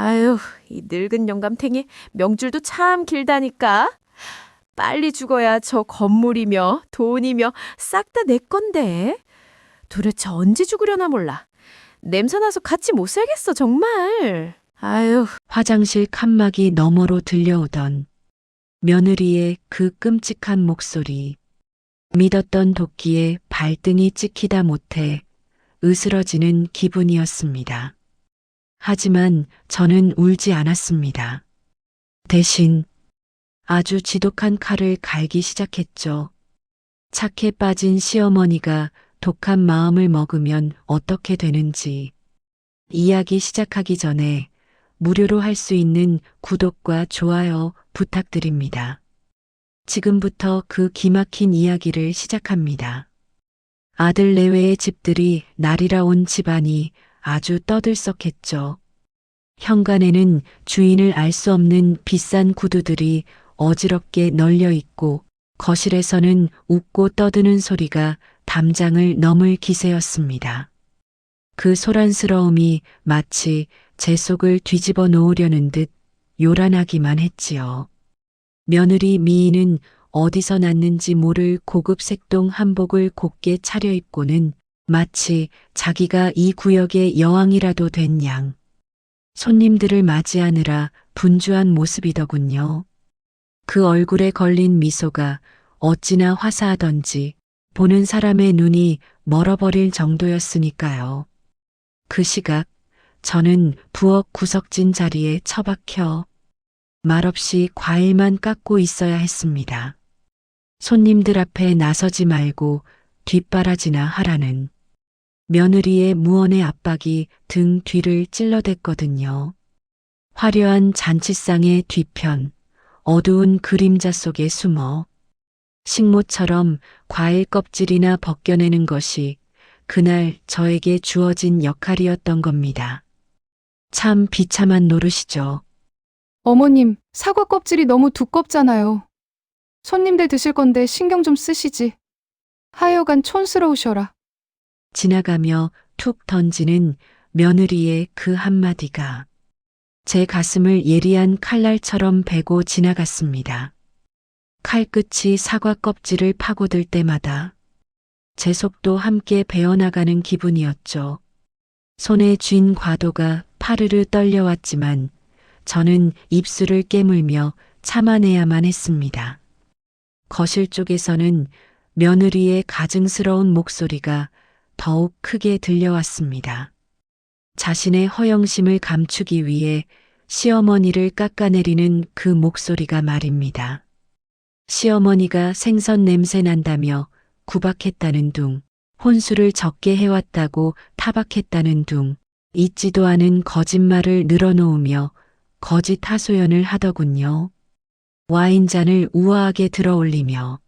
아유, 이 늙은 영감탱이 명줄도 참 길다니까. 빨리 죽어야 저 건물이며 돈이며 싹 다 내 건데. 도대체 언제 죽으려나 몰라. 냄새나서 같이 못 살겠어, 정말. 아유, 화장실 칸막이 너머로 들려오던 며느리의 그 끔찍한 목소리. 믿었던 도끼에 발등이 찍히다 못해 으스러지는 기분이었습니다. 하지만 저는 울지 않았습니다. 대신 아주 지독한 칼을 갈기 시작했죠. 착해 빠진 시어머니가 독한 마음을 먹으면 어떻게 되는지. 이야기 시작하기 전에 무료로 할 수 있는 구독과 좋아요 부탁드립니다. 지금부터 그 기막힌 이야기를 시작합니다. 아들 내외의 집들이 날이라 온 집안이 아주 떠들썩했죠. 현관에는 주인을 알 수 없는 비싼 구두들이 어지럽게 널려 있고 거실에서는 웃고 떠드는 소리가 담장을 넘을 기세였습니다. 그 소란스러움이 마치 제 속을 뒤집어 놓으려는 듯 요란하기만 했지요. 며느리 미인은 어디서 났는지 모를 고급 색동 한복을 곱게 차려입고는 마치 자기가 이 구역의 여왕이라도 된 양. 손님들을 맞이하느라 분주한 모습이더군요. 그 얼굴에 걸린 미소가 어찌나 화사하던지 보는 사람의 눈이 멀어버릴 정도였으니까요. 그 시각 저는 부엌 구석진 자리에 처박혀 말없이 과일만 깎고 있어야 했습니다. 손님들 앞에 나서지 말고 뒷바라지나 하라는 며느리의 무언의 압박이 등 뒤를 찔러댔거든요. 화려한 잔치상의 뒤편, 어두운 그림자 속에 숨어 식모처럼 과일 껍질이나 벗겨내는 것이 그날 저에게 주어진 역할이었던 겁니다. 참 비참한 노릇이죠. 어머님, 사과 껍질이 너무 두껍잖아요. 손님들 드실 건데 신경 좀 쓰시지. 하여간 촌스러우셔라. 지나가며 툭 던지는 며느리의 그 한마디가 제 가슴을 예리한 칼날처럼 베고 지나갔습니다. 칼끝이 사과 껍질을 파고들 때마다 제 속도 함께 베어나가는 기분이었죠. 손에 쥔 과도가 파르르 떨려왔지만 저는 입술을 깨물며 참아내야만 했습니다. 거실 쪽에서는 며느리의 가증스러운 목소리가 더욱 크게 들려왔습니다. 자신의 허영심을 감추기 위해 시어머니를 깎아내리는 그 목소리가 말입니다. 시어머니가 생선 냄새 난다며 구박했다는 둥, 혼수를 적게 해왔다고 타박했다는 둥, 잊지도 않은 거짓말을 늘어놓으며 거짓 하소연을 하더군요. 와인잔을 우아하게 들어올리며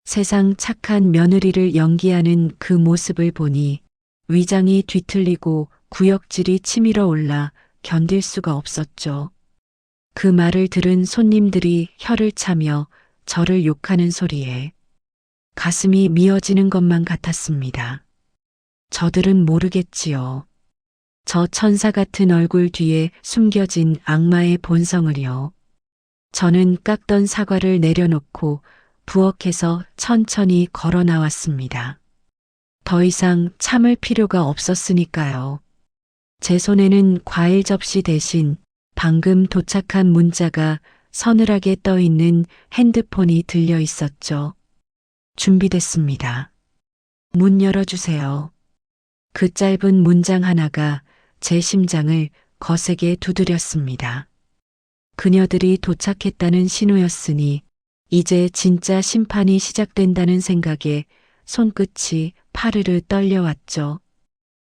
세상 착한 며느리를 연기하는 그 모습을 보니 위장이 뒤틀리고 구역질이 치밀어 올라 견딜 수가 없었죠. 그 말을 들은 손님들이 혀를 차며 저를 욕하는 소리에 가슴이 미어지는 것만 같았습니다. 저들은 모르겠지요. 저 천사 같은 얼굴 뒤에 숨겨진 악마의 본성을요. 저는 깎던 사과를 내려놓고 부엌에서 천천히 걸어 나왔습니다. 더 이상 참을 필요가 없었으니까요. 제 손에는 과일 접시 대신 방금 도착한 문자가 서늘하게 떠 있는 핸드폰이 들려 있었죠. 준비됐습니다. 문 열어주세요. 그 짧은 문장 하나가 제 심장을 거세게 두드렸습니다. 그녀들이 도착했다는 신호였으니 이제 진짜 심판이 시작된다는 생각에 손끝이 파르르 떨려왔죠.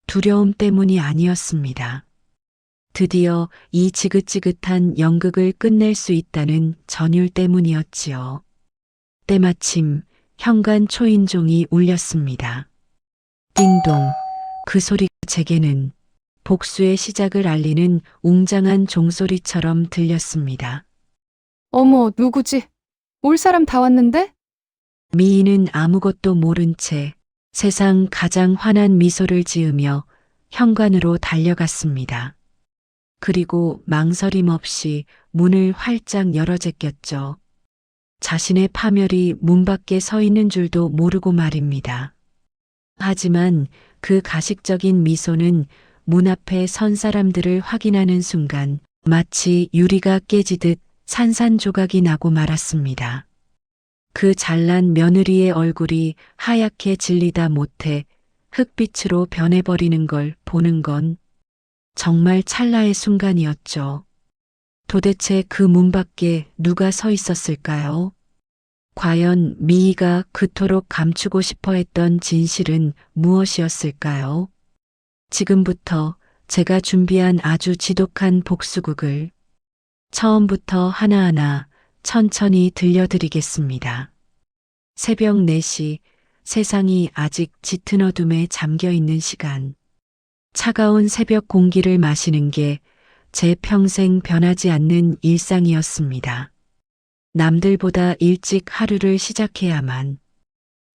두려움 때문이 아니었습니다. 드디어 이 지긋지긋한 연극을 끝낼 수 있다는 전율 때문이었지요. 때마침 현관 초인종이 울렸습니다. 띵동, 그 소리가 제게는 복수의 시작을 알리는 웅장한 종소리처럼 들렸습니다. 어머, 누구지? 올 사람 다 왔는데? 미인은 아무것도 모른 채 세상 가장 환한 미소를 지으며 현관으로 달려갔습니다. 그리고 망설임 없이 문을 활짝 열어 제꼈죠. 자신의 파멸이 문 밖에 서 있는 줄도 모르고 말입니다. 하지만 그 가식적인 미소는 문 앞에 선 사람들을 확인하는 순간 마치 유리가 깨지듯 산산조각이 나고 말았습니다. 그 잘난 며느리의 얼굴이 하얗게 질리다 못해 흑빛으로 변해버리는 걸 보는 건 정말 찰나의 순간이었죠. 도대체 그 문 밖에 누가 서 있었을까요? 과연 미희가 그토록 감추고 싶어 했던 진실은 무엇이었을까요? 지금부터 제가 준비한 아주 지독한 복수극을 처음부터 하나하나 천천히 들려드리겠습니다. 새벽 4시, 세상이 아직 짙은 어둠에 잠겨 있는 시간. 차가운 새벽 공기를 마시는 게 제 평생 변하지 않는 일상이었습니다. 남들보다 일찍 하루를 시작해야만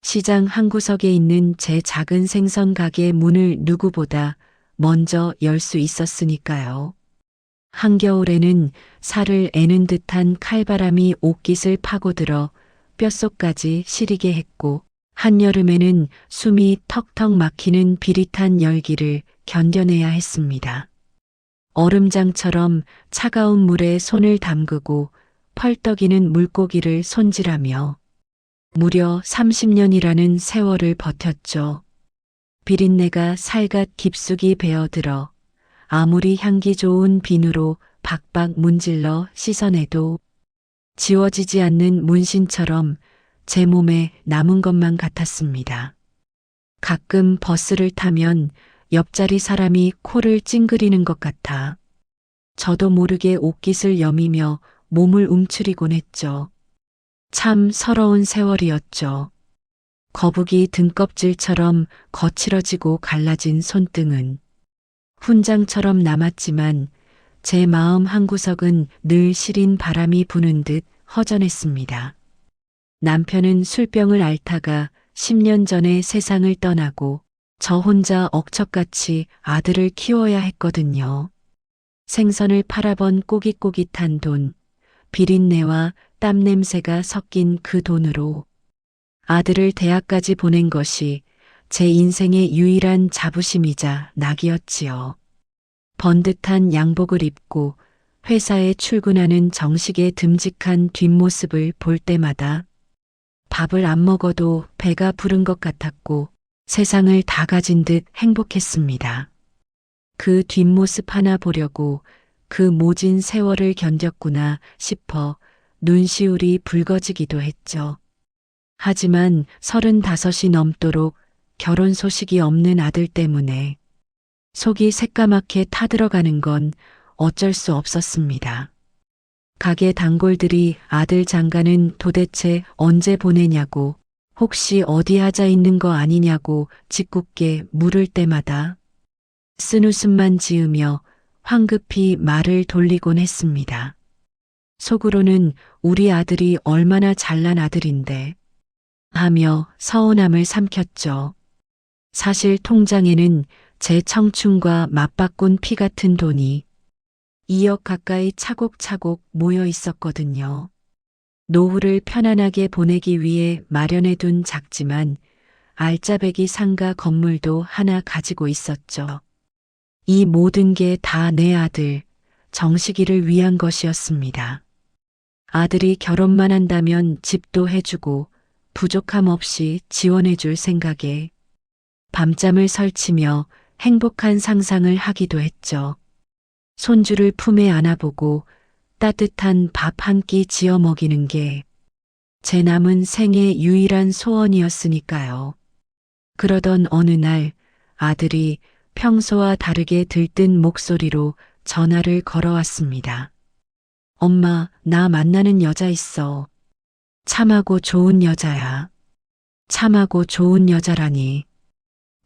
시장 한구석에 있는 제 작은 생선 가게 문을 누구보다 먼저 열 수 있었으니까요. 한겨울에는 살을 애는 듯한 칼바람이 옷깃을 파고들어 뼛속까지 시리게 했고, 한여름에는 숨이 턱턱 막히는 비릿한 열기를 견뎌내야 했습니다. 얼음장처럼 차가운 물에 손을 담그고 펄떡이는 물고기를 손질하며 무려 30년이라는 세월을 버텼죠. 비린내가 살갗 깊숙이 배어들어 아무리 향기 좋은 비누로 박박 문질러 씻어내도 지워지지 않는 문신처럼 제 몸에 남은 것만 같았습니다. 가끔 버스를 타면 옆자리 사람이 코를 찡그리는 것 같아 저도 모르게 옷깃을 여미며 몸을 움츠리곤 했죠. 참 서러운 세월이었죠. 거북이 등껍질처럼 거칠어지고 갈라진 손등은 훈장처럼 남았지만 제 마음 한구석은 늘 시린 바람이 부는 듯 허전했습니다. 남편은 술병을 앓다가 10년 전에 세상을 떠나고 저 혼자 억척같이 아들을 키워야 했거든요. 생선을 팔아번 꼬깃꼬깃한 돈, 비린내와 땀 냄새가 섞인 그 돈으로 아들을 대학까지 보낸 것이 제 인생의 유일한 자부심이자 낙이었지요. 번듯한 양복을 입고 회사에 출근하는 정식의 듬직한 뒷모습을 볼 때마다 밥을 안 먹어도 배가 부른 것 같았고 세상을 다 가진 듯 행복했습니다. 그 뒷모습 하나 보려고 그 모진 세월을 견뎠구나 싶어 눈시울이 붉어지기도 했죠. 하지만 35이 넘도록 결혼 소식이 없는 아들 때문에 속이 새까맣게 타들어가는 건 어쩔 수 없었습니다. 가게 단골들이 아들 장가는 도대체 언제 보내냐고, 혹시 어디 하자 있는 거 아니냐고 짓궂게 물을 때마다 쓴웃음만 지으며 황급히 말을 돌리곤 했습니다. 속으로는 우리 아들이 얼마나 잘난 아들인데 하며 서운함을 삼켰죠. 사실 통장에는 제 청춘과 맞바꾼 피 같은 돈이 2억 가까이 차곡차곡 모여 있었거든요. 노후를 편안하게 보내기 위해 마련해둔 작지만 알짜배기 상가 건물도 하나 가지고 있었죠. 이 모든 게 다 내 아들, 정식이를 위한 것이었습니다. 아들이 결혼만 한다면 집도 해주고 부족함 없이 지원해줄 생각에 밤잠을 설치며 행복한 상상을 하기도 했죠. 손주를 품에 안아보고 따뜻한 밥 한 끼 지어 먹이는 게 제 남은 생의 유일한 소원이었으니까요. 그러던 어느 날 아들이 평소와 다르게 들뜬 목소리로 전화를 걸어왔습니다. 엄마, 나 만나는 여자 있어. 참하고 좋은 여자야. 참하고 좋은 여자라니.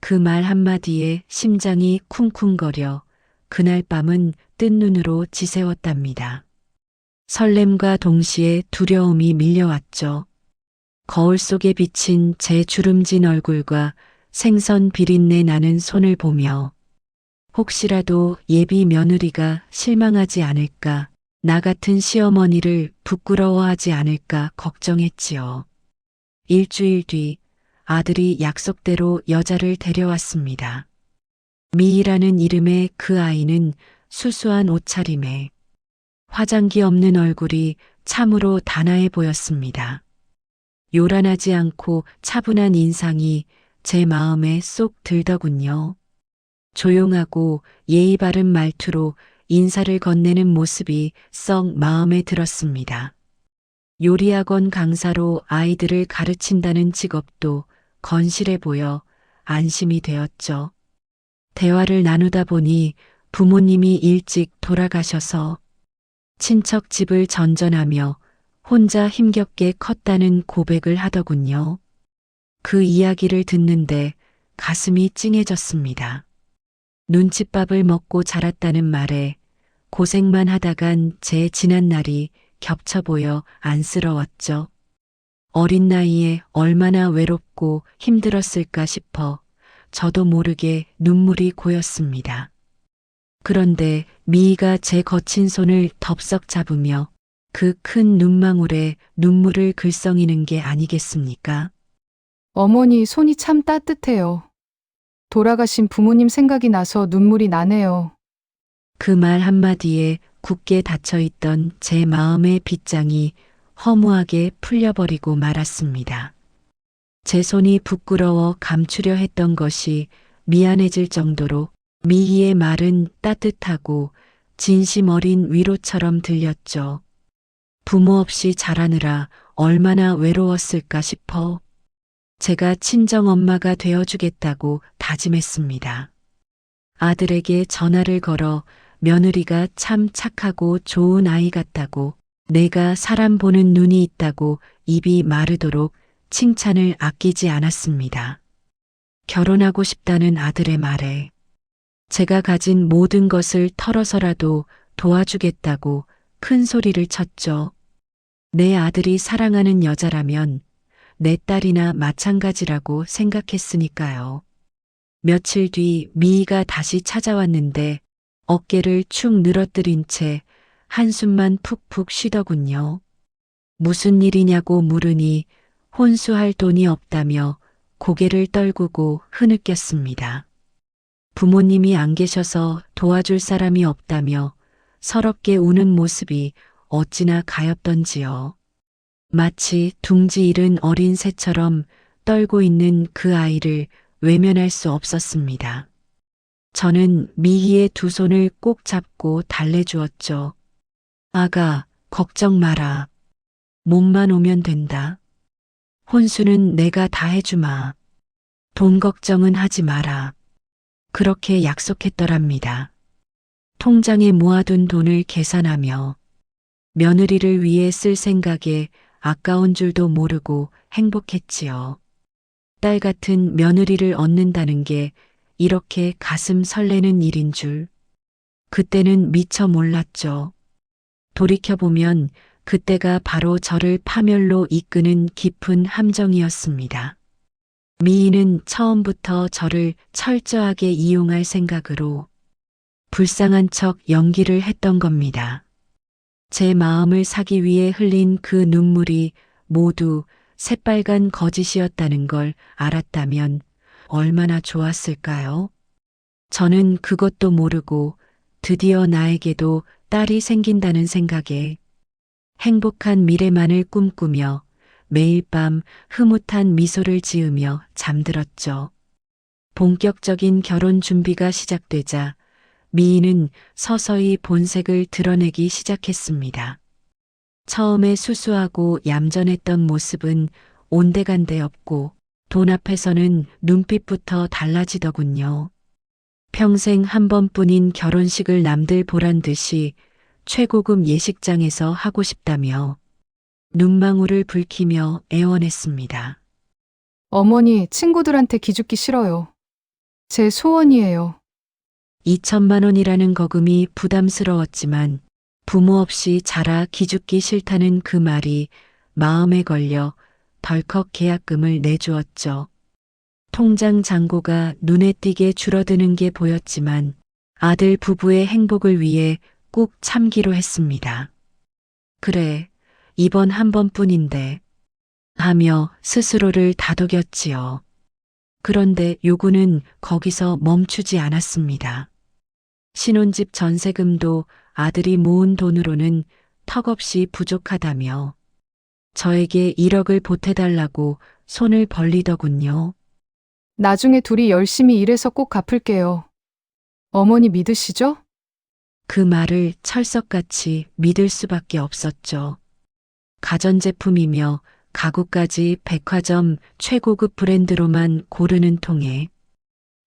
그 말 한마디에 심장이 쿵쿵거려 그날 밤은 뜬 눈으로 지새웠답니다. 설렘과 동시에 두려움이 밀려왔죠. 거울 속에 비친 제 주름진 얼굴과 생선 비린내 나는 손을 보며 혹시라도 예비 며느리가 실망하지 않을까, 나 같은 시어머니를 부끄러워하지 않을까 걱정했지요. 일주일 뒤 아들이 약속대로 여자를 데려왔습니다. 미희라는 이름의 그 아이는 수수한 옷차림에 화장기 없는 얼굴이 참으로 단아해 보였습니다. 요란하지 않고 차분한 인상이 제 마음에 쏙 들더군요. 조용하고 예의 바른 말투로 인사를 건네는 모습이 썩 마음에 들었습니다. 요리학원 강사로 아이들을 가르친다는 직업도 건실해 보여 안심이 되었죠. 대화를 나누다 보니 부모님이 일찍 돌아가셔서 친척 집을 전전하며 혼자 힘겹게 컸다는 고백을 하더군요. 그 이야기를 듣는데 가슴이 찡해졌습니다. 눈칫밥을 먹고 자랐다는 말에 고생만 하다간 제 지난 날이 겹쳐 보여 안쓰러웠죠. 어린 나이에 얼마나 외롭고 힘들었을까 싶어 저도 모르게 눈물이 고였습니다. 그런데 미희가 제 거친 손을 덥석 잡으며 그 큰 눈망울에 눈물을 글썽이는 게 아니겠습니까? 어머니 손이 참 따뜻해요. 돌아가신 부모님 생각이 나서 눈물이 나네요. 그 말 한마디에 굳게 닫혀있던 제 마음의 빗장이 허무하게 풀려버리고 말았습니다. 제 손이 부끄러워 감추려 했던 것이 미안해질 정도로 미희의 말은 따뜻하고 진심 어린 위로처럼 들렸죠. 부모 없이 자라느라 얼마나 외로웠을까 싶어 제가 친정엄마가 되어주겠다고 다짐했습니다. 아들에게 전화를 걸어 며느리가 참 착하고 좋은 아이 같다고, 내가 사람 보는 눈이 있다고 입이 마르도록 칭찬을 아끼지 않았습니다. 결혼하고 싶다는 아들의 말에 제가 가진 모든 것을 털어서라도 도와주겠다고 큰 소리를 쳤죠. 내 아들이 사랑하는 여자라면 내 딸이나 마찬가지라고 생각했으니까요. 며칠 뒤 미희가 다시 찾아왔는데 어깨를 축 늘어뜨린 채 한숨만 푹푹 쉬더군요. 무슨 일이냐고 물으니 혼수할 돈이 없다며 고개를 떨구고 흐느꼈습니다. 부모님이 안 계셔서 도와줄 사람이 없다며 서럽게 우는 모습이 어찌나 가엾던지요. 마치 둥지 잃은 어린 새처럼 떨고 있는 그 아이를 외면할 수 없었습니다. 저는 미희의 두 손을 꼭 잡고 달래주었죠. 아가, 걱정 마라. 몸만 오면 된다. 혼수는 내가 다 해주마. 돈 걱정은 하지 마라. 그렇게 약속했더랍니다. 통장에 모아둔 돈을 계산하며 며느리를 위해 쓸 생각에 아까운 줄도 모르고 행복했지요. 딸 같은 며느리를 얻는다는 게 이렇게 가슴 설레는 일인 줄. 그때는 미처 몰랐죠. 돌이켜보면 그때가 바로 저를 파멸로 이끄는 깊은 함정이었습니다. 미희는 처음부터 저를 철저하게 이용할 생각으로 불쌍한 척 연기를 했던 겁니다. 제 마음을 사기 위해 흘린 그 눈물이 모두 새빨간 거짓이었다는 걸 알았다면 얼마나 좋았을까요? 저는 그것도 모르고 드디어 나에게도 딸이 생긴다는 생각에 행복한 미래만을 꿈꾸며 매일 밤 흐뭇한 미소를 지으며 잠들었죠. 본격적인 결혼 준비가 시작되자 미희는 서서히 본색을 드러내기 시작했습니다. 처음에 수수하고 얌전했던 모습은 온데간데 없고 돈 앞에서는 눈빛부터 달라지더군요. 평생 한 번뿐인 결혼식을 남들 보란 듯이 최고급 예식장에서 하고 싶다며 눈망울을 붉히며 애원했습니다. 어머니, 친구들한테 기죽기 싫어요. 제 소원이에요. 2천만 원이라는 거금이 부담스러웠지만 부모 없이 자라 기죽기 싫다는 그 말이 마음에 걸려 덜컥 계약금을 내주었죠. 통장 잔고가 눈에 띄게 줄어드는 게 보였지만 아들 부부의 행복을 위해 꼭 참기로 했습니다. 그래, 이번 한 번뿐인데 하며 스스로를 다독였지요. 그런데 요구는 거기서 멈추지 않았습니다. 신혼집 전세금도 아들이 모은 돈으로는 턱없이 부족하다며 저에게 1억을 보태달라고 손을 벌리더군요. 나중에 둘이 열심히 일해서 꼭 갚을게요. 어머니 믿으시죠? 그 말을 철석같이 믿을 수밖에 없었죠. 가전제품이며 가구까지 백화점 최고급 브랜드로만 고르는 통에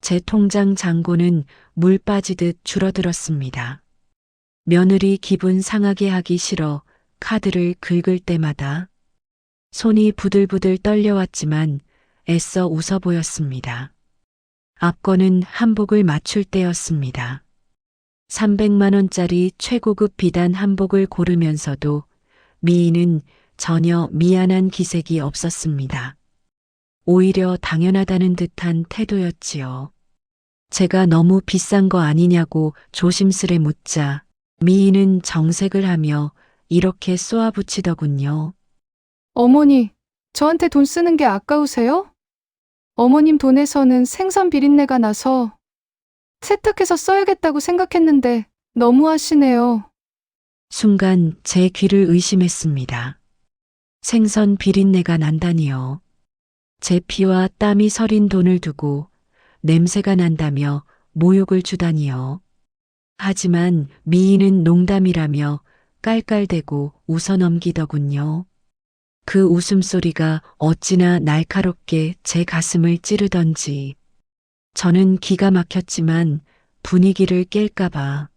제 통장 잔고는 물 빠지듯 줄어들었습니다. 며느리 기분 상하게 하기 싫어 카드를 긁을 때마다 손이 부들부들 떨려왔지만 애써 웃어 보였습니다. 앞거는 한복을 맞출 때였습니다. 300만 원짜리 최고급 비단 한복을 고르면서도 미인은 전혀 미안한 기색이 없었습니다. 오히려 당연하다는 듯한 태도였지요. 제가 너무 비싼 거 아니냐고 조심스레 묻자 미인은 정색을 하며 이렇게 쏘아붙이더군요. 어머니, 저한테 돈 쓰는 게 아까우세요? 어머님 돈에서는 생선 비린내가 나서 세탁해서 써야겠다고 생각했는데 너무하시네요. 순간 제 귀를 의심했습니다. 생선 비린내가 난다니요. 제 피와 땀이 서린 돈을 두고 냄새가 난다며 모욕을 주다니요. 하지만 미인은 농담이라며 깔깔대고 웃어 넘기더군요. 그 웃음소리가 어찌나 날카롭게 제 가슴을 찌르던지 저는 기가 막혔지만 분위기를 깰까봐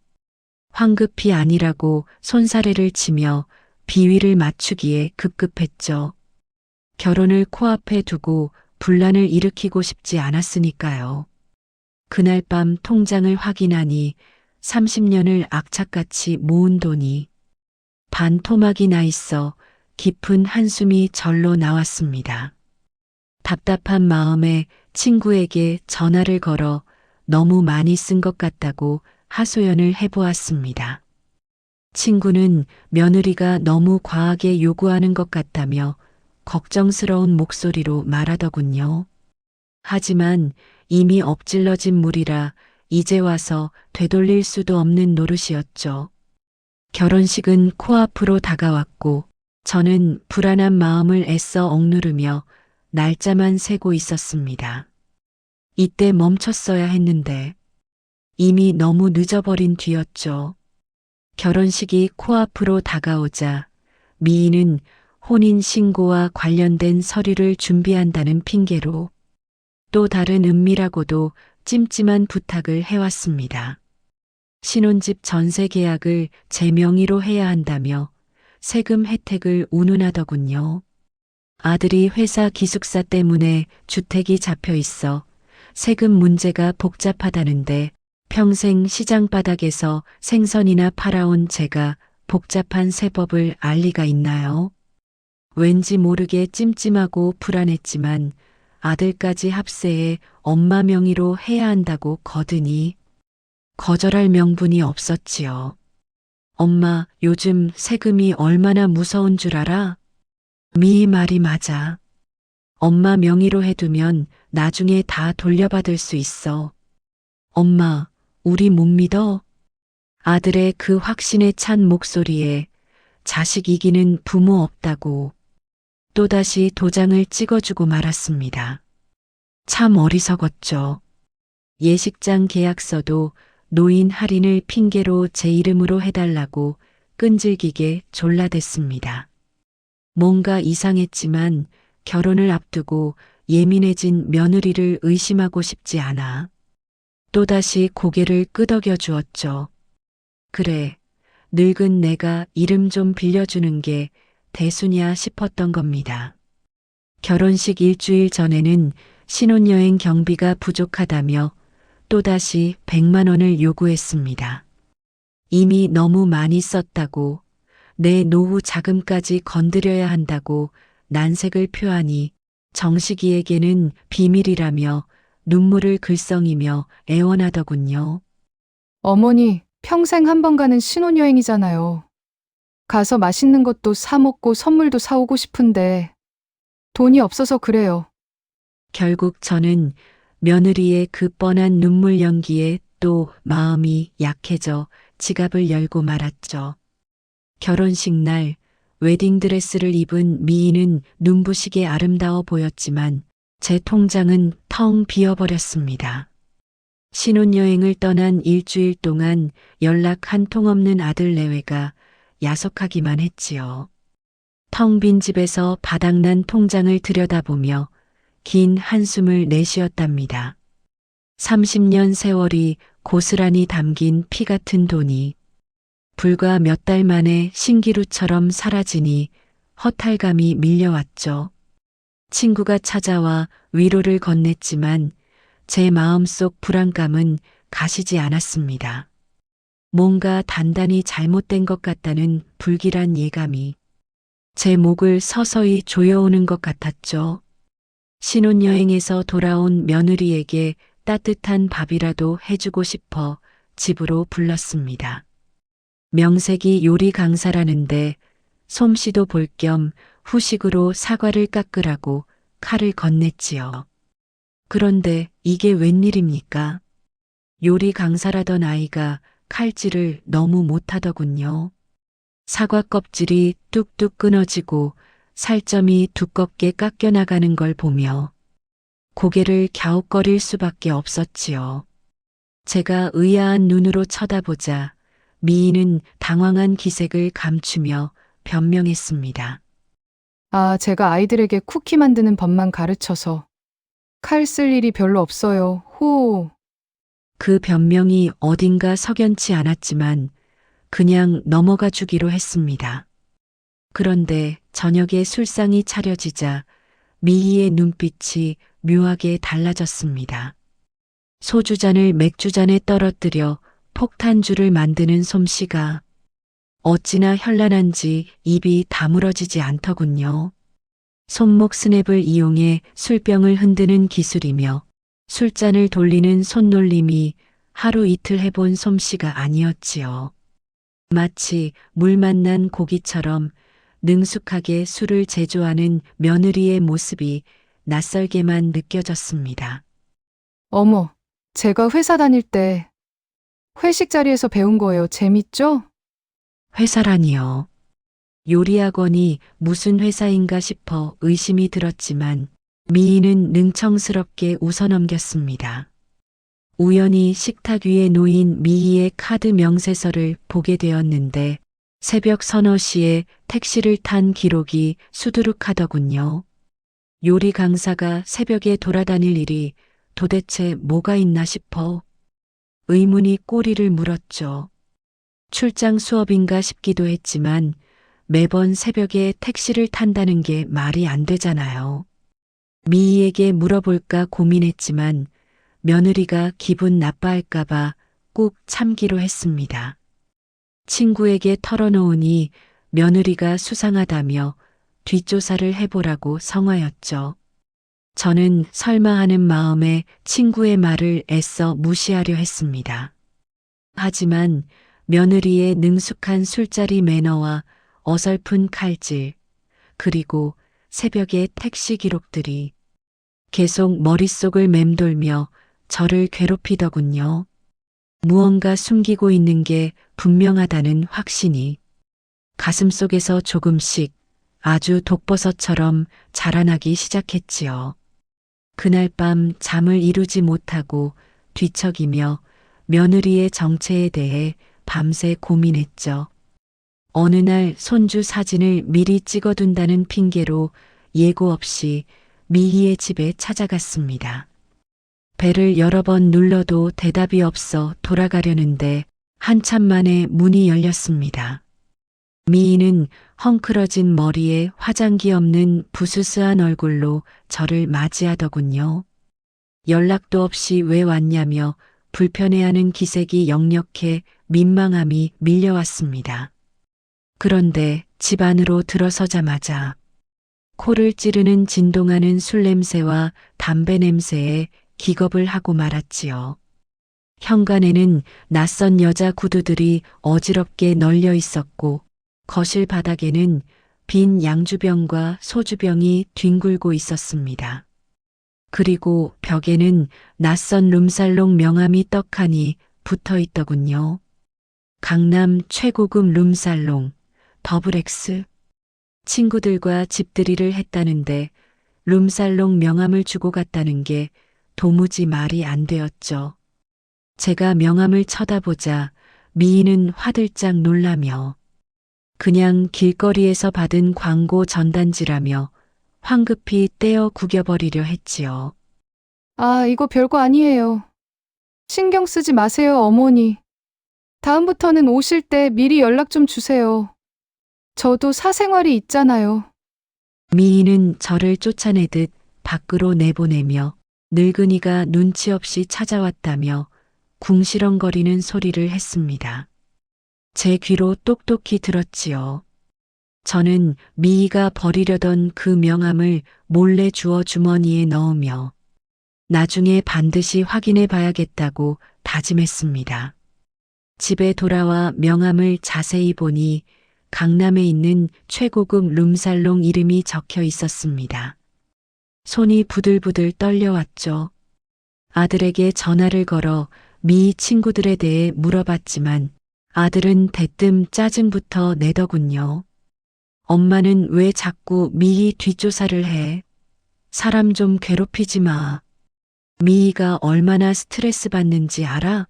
황급히 아니라고 손사래를 치며 비위를 맞추기에 급급했죠. 결혼을 코앞에 두고 분란을 일으키고 싶지 않았으니까요. 그날 밤 통장을 확인하니 30년을 악착같이 모은 돈이 반토막이 나 있어 깊은 한숨이 절로 나왔습니다. 답답한 마음에 친구에게 전화를 걸어 너무 많이 쓴 것 같다고 하소연을 해보았습니다. 친구는 며느리가 너무 과하게 요구하는 것 같다며 걱정스러운 목소리로 말하더군요. 하지만 이미 엎질러진 물이라 이제 와서 되돌릴 수도 없는 노릇이었죠. 결혼식은 코앞으로 다가왔고 저는 불안한 마음을 애써 억누르며 날짜만 세고 있었습니다. 이때 멈췄어야 했는데 이미 너무 늦어버린 뒤였죠. 결혼식이 코앞으로 다가오자 미인은 혼인신고와 관련된 서류를 준비한다는 핑계로 또 다른 은밀하고도 찜찜한 부탁을 해왔습니다. 신혼집 전세 계약을 제 명의로 해야 한다며 세금 혜택을 운운하더군요. 아들이 회사 기숙사 때문에 주택이 잡혀 있어 세금 문제가 복잡하다는데 평생 시장 바닥에서 생선이나 팔아온 제가 복잡한 세법을 알 리가 있나요? 왠지 모르게 찜찜하고 불안했지만 아들까지 합세해 엄마 명의로 해야 한다고 거드니 거절할 명분이 없었지요. 엄마, 요즘 세금이 얼마나 무서운 줄 알아? 미희 말이 맞아. 엄마 명의로 해두면 나중에 다 돌려받을 수 있어. 엄마, 우리 못 믿어? 아들의 그 확신에 찬 목소리에 자식 이기는 부모 없다고 또다시 도장을 찍어주고 말았습니다. 참 어리석었죠. 예식장 계약서도 노인 할인을 핑계로 제 이름으로 해달라고 끈질기게 졸라댔습니다. 뭔가 이상했지만 결혼을 앞두고 예민해진 며느리를 의심하고 싶지 않아 또다시 고개를 끄덕여 주었죠. 그래, 늙은 내가 이름 좀 빌려주는 게 대수냐 싶었던 겁니다. 결혼식 일주일 전에는 신혼여행 경비가 부족하다며 또다시 100만 원을 요구했습니다. 이미 너무 많이 썼다고 내 노후 자금까지 건드려야 한다고 난색을 표하니 정식이에게는 비밀이라며 눈물을 글썽이며 애원하더군요. 어머니, 평생 한 번 가는 신혼여행이잖아요. 가서 맛있는 것도 사 먹고 선물도 사오고 싶은데 돈이 없어서 그래요. 결국 저는 며느리의 그 뻔한 눈물 연기에 또 마음이 약해져 지갑을 열고 말았죠. 결혼식 날 웨딩드레스를 입은 미인은 눈부시게 아름다워 보였지만 제 통장은 텅 비어버렸습니다. 신혼여행을 떠난 일주일 동안 연락 한 통 없는 아들 내외가 야속하기만 했지요. 텅 빈 집에서 바닥난 통장을 들여다보며 긴 한숨을 내쉬었답니다. 30년 세월이 고스란히 담긴 피 같은 돈이 불과 몇 달 만에 신기루처럼 사라지니 허탈감이 밀려왔죠. 친구가 찾아와 위로를 건넸지만 제 마음속 불안감은 가시지 않았습니다. 뭔가 단단히 잘못된 것 같다는 불길한 예감이 제 목을 서서히 조여오는 것 같았죠. 신혼여행에서 돌아온 며느리에게 따뜻한 밥이라도 해주고 싶어 집으로 불렀습니다. 명색이 요리 강사라는데 솜씨도 볼 겸 후식으로 사과를 깎으라고 칼을 건넸지요. 그런데 이게 웬일입니까? 요리 강사라던 아이가 칼질을 너무 못하더군요. 사과 껍질이 뚝뚝 끊어지고 살점이 두껍게 깎여나가는 걸 보며 고개를 갸웃거릴 수밖에 없었지요. 제가 의아한 눈으로 쳐다보자 미인은 당황한 기색을 감추며 변명했습니다. 아, 제가 아이들에게 쿠키 만드는 법만 가르쳐서 칼 쓸 일이 별로 없어요. 호. 그 변명이 어딘가 석연치 않았지만 그냥 넘어가 주기로 했습니다. 그런데 저녁에 술상이 차려지자 미희의 눈빛이 묘하게 달라졌습니다. 소주잔을 맥주잔에 떨어뜨려 폭탄주를 만드는 솜씨가 어찌나 현란한지 입이 다물어지지 않더군요. 손목 스냅을 이용해 술병을 흔드는 기술이며 술잔을 돌리는 손놀림이 하루 이틀 해본 솜씨가 아니었지요. 마치 물 만난 고기처럼 능숙하게 술을 제조하는 며느리의 모습이 낯설게만 느껴졌습니다. 어머, 제가 회사 다닐 때 회식 자리에서 배운 거예요. 재밌죠? 회사라니요. 요리학원이 무슨 회사인가 싶어 의심이 들었지만 미인은 능청스럽게 웃어넘겼습니다. 우연히 식탁 위에 놓인 미희의 카드 명세서를 보게 되었는데 새벽 서너 시에 택시를 탄 기록이 수두룩하더군요. 요리 강사가 새벽에 돌아다닐 일이 도대체 뭐가 있나 싶어 의문이 꼬리를 물었죠. 출장 수업인가 싶기도 했지만 매번 새벽에 택시를 탄다는 게 말이 안 되잖아요. 미희에게 물어볼까 고민했지만 며느리가 기분 나빠할까봐 꾹 참기로 했습니다. 친구에게 털어놓으니 며느리가 수상하다며 뒷조사를 해보라고 성화였죠. 저는 설마 하는 마음에 친구의 말을 애써 무시하려 했습니다. 하지만 며느리의 능숙한 술자리 매너와 어설픈 칼질, 그리고 새벽의 택시 기록들이 계속 머릿속을 맴돌며 저를 괴롭히더군요. 무언가 숨기고 있는 게 분명하다는 확신이 가슴속에서 조금씩 아주 독버섯처럼 자라나기 시작했지요. 그날 밤 잠을 이루지 못하고 뒤척이며 며느리의 정체에 대해 밤새 고민했죠. 어느 날 손주 사진을 미리 찍어둔다는 핑계로 예고 없이 미희의 집에 찾아갔습니다. 배를 여러 번 눌러도 대답이 없어 돌아가려는데 한참 만에 문이 열렸습니다. 미희는 헝클어진 머리에 화장기 없는 부스스한 얼굴로 저를 맞이하더군요. 연락도 없이 왜 왔냐며 불편해하는 기색이 역력해 민망함이 밀려왔습니다. 그런데 집 안으로 들어서자마자 코를 찌르는 진동하는 술 냄새와 담배 냄새에 기겁을 하고 말았지요. 현관에는 낯선 여자 구두들이 어지럽게 널려 있었고 거실 바닥에는 빈 양주병과 소주병이 뒹굴고 있었습니다. 그리고 벽에는 낯선 룸살롱 명함이 떡하니 붙어 있더군요. 강남 최고급 룸살롱 더블X. 친구들과 집들이를 했다는데 룸살롱 명함을 주고 갔다는 게 도무지 말이 안 되었죠. 제가 명함을 쳐다보자 미인은 화들짝 놀라며 그냥 길거리에서 받은 광고 전단지라며 황급히 떼어 구겨버리려 했지요. 아, 이거 별거 아니에요. 신경 쓰지 마세요, 어머니. 다음부터는 오실 때 미리 연락 좀 주세요. 저도 사생활이 있잖아요. 미인은 저를 쫓아내듯 밖으로 내보내며 늙은이가 눈치 없이 찾아왔다며 궁시렁거리는 소리를 했습니다. 제 귀로 똑똑히 들었지요. 저는 미희가 버리려던 그 명함을 몰래 주워 주머니에 넣으며 나중에 반드시 확인해 봐야겠다고 다짐했습니다. 집에 돌아와 명함을 자세히 보니 강남에 있는 최고급 룸살롱 이름이 적혀 있었습니다. 손이 부들부들 떨려왔죠. 아들에게 전화를 걸어 미희 친구들에 대해 물어봤지만 아들은 대뜸 짜증부터 내더군요. 엄마는 왜 자꾸 미희 뒷조사를 해? 사람 좀 괴롭히지 마. 미희가 얼마나 스트레스 받는지 알아?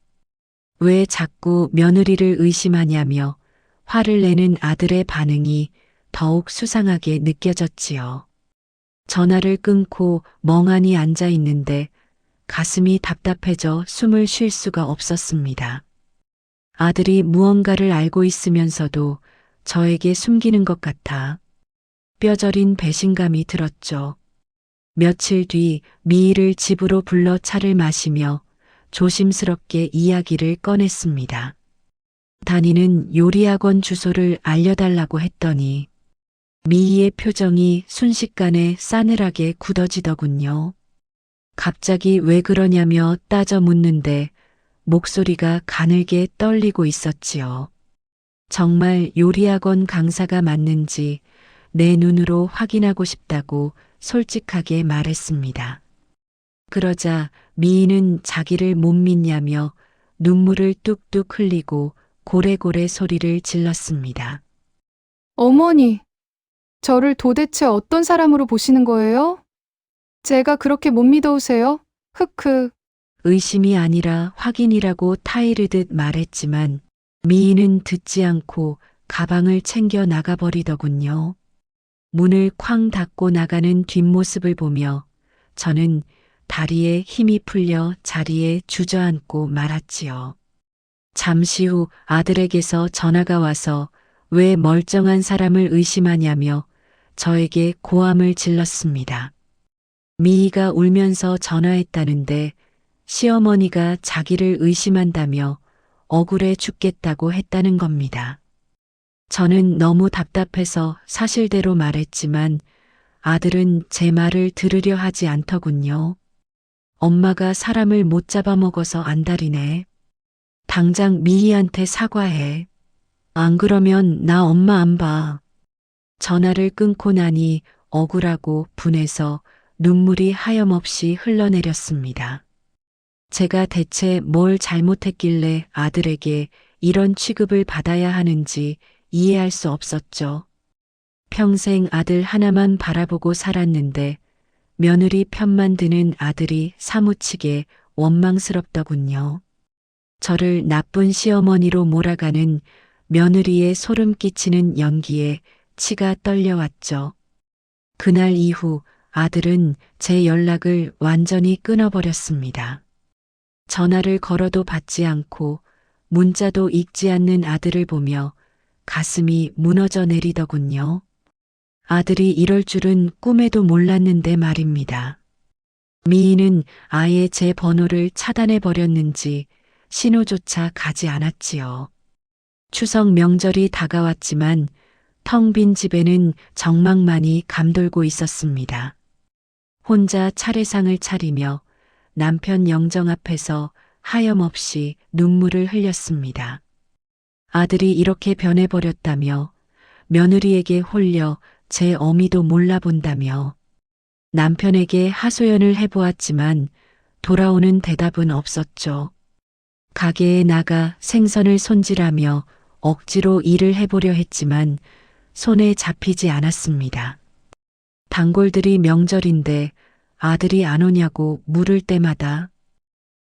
왜 자꾸 며느리를 의심하냐며 화를 내는 아들의 반응이 더욱 수상하게 느껴졌지요. 전화를 끊고 멍하니 앉아 있는데 가슴이 답답해져 숨을 쉴 수가 없었습니다. 아들이 무언가를 알고 있으면서도 저에게 숨기는 것 같아 뼈저린 배신감이 들었죠. 며칠 뒤 미희를 집으로 불러 차를 마시며 조심스럽게 이야기를 꺼냈습니다. 다니는 요리학원 주소를 알려달라고 했더니 미희의 표정이 순식간에 싸늘하게 굳어지더군요. 갑자기 왜 그러냐며 따져 묻는데 목소리가 가늘게 떨리고 있었지요. 정말 요리학원 강사가 맞는지 내 눈으로 확인하고 싶다고 솔직하게 말했습니다. 그러자 미희는 자기를 못 믿냐며 눈물을 뚝뚝 흘리고 고래고래 소리를 질렀습니다. 어머니, 저를 도대체 어떤 사람으로 보시는 거예요? 제가 그렇게 못 믿어오세요? 흑흑. 의심이 아니라 확인이라고 타이르듯 말했지만 미희는 듣지 않고 가방을 챙겨 나가버리더군요. 문을 쾅 닫고 나가는 뒷모습을 보며 저는 다리에 힘이 풀려 자리에 주저앉고 말았지요. 잠시 후 아들에게서 전화가 와서 왜 멀쩡한 사람을 의심하냐며 저에게 고함을 질렀습니다. 미희가 울면서 전화했다는데 시어머니가 자기를 의심한다며 억울해 죽겠다고 했다는 겁니다. 저는 너무 답답해서 사실대로 말했지만 아들은 제 말을 들으려 하지 않더군요. 엄마가 사람을 못 잡아먹어서 안달이네. 당장 미희한테 사과해. 안 그러면 나 엄마 안 봐. 전화를 끊고 나니 억울하고 분해서 눈물이 하염없이 흘러내렸습니다. 제가 대체 뭘 잘못했길래 아들에게 이런 취급을 받아야 하는지 이해할 수 없었죠. 평생 아들 하나만 바라보고 살았는데 며느리 편만 드는 아들이 사무치게 원망스럽더군요. 저를 나쁜 시어머니로 몰아가는 며느리의 소름 끼치는 연기에 치가 떨려왔죠. 그날 이후 아들은 제 연락을 완전히 끊어버렸습니다. 전화를 걸어도 받지 않고 문자도 읽지 않는 아들을 보며 가슴이 무너져 내리더군요. 아들이 이럴 줄은 꿈에도 몰랐는데 말입니다. 미희는 아예 제 번호를 차단해 버렸는지 신호조차 가지 않았지요. 추석 명절이 다가왔지만 텅 빈 집에는 정막만이 감돌고 있었습니다. 혼자 차례상을 차리며 남편 영정 앞에서 하염없이 눈물을 흘렸습니다. 아들이 이렇게 변해버렸다며, 며느리에게 홀려 제 어미도 몰라본다며, 남편에게 하소연을 해보았지만 돌아오는 대답은 없었죠. 가게에 나가 생선을 손질하며 억지로 일을 해보려 했지만 손에 잡히지 않았습니다. 단골들이 명절인데 아들이 안 오냐고 물을 때마다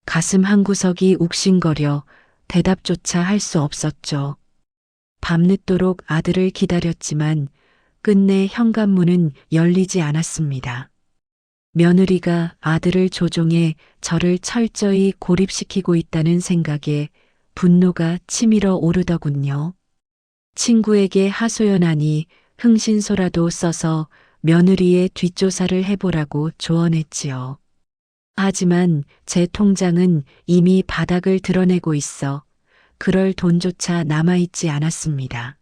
가슴 한구석이 욱신거려 대답조차 할 수 없었죠. 밤늦도록 아들을 기다렸지만 끝내 현관문은 열리지 않았습니다. 며느리가 아들을 조종해 저를 철저히 고립시키고 있다는 생각에 분노가 치밀어 오르더군요. 친구에게 하소연하니 흥신소라도 써서 며느리의 뒷조사를 해보라고 조언했지요. 하지만 제 통장은 이미 바닥을 드러내고 있어 그럴 돈조차 남아있지 않았습니다.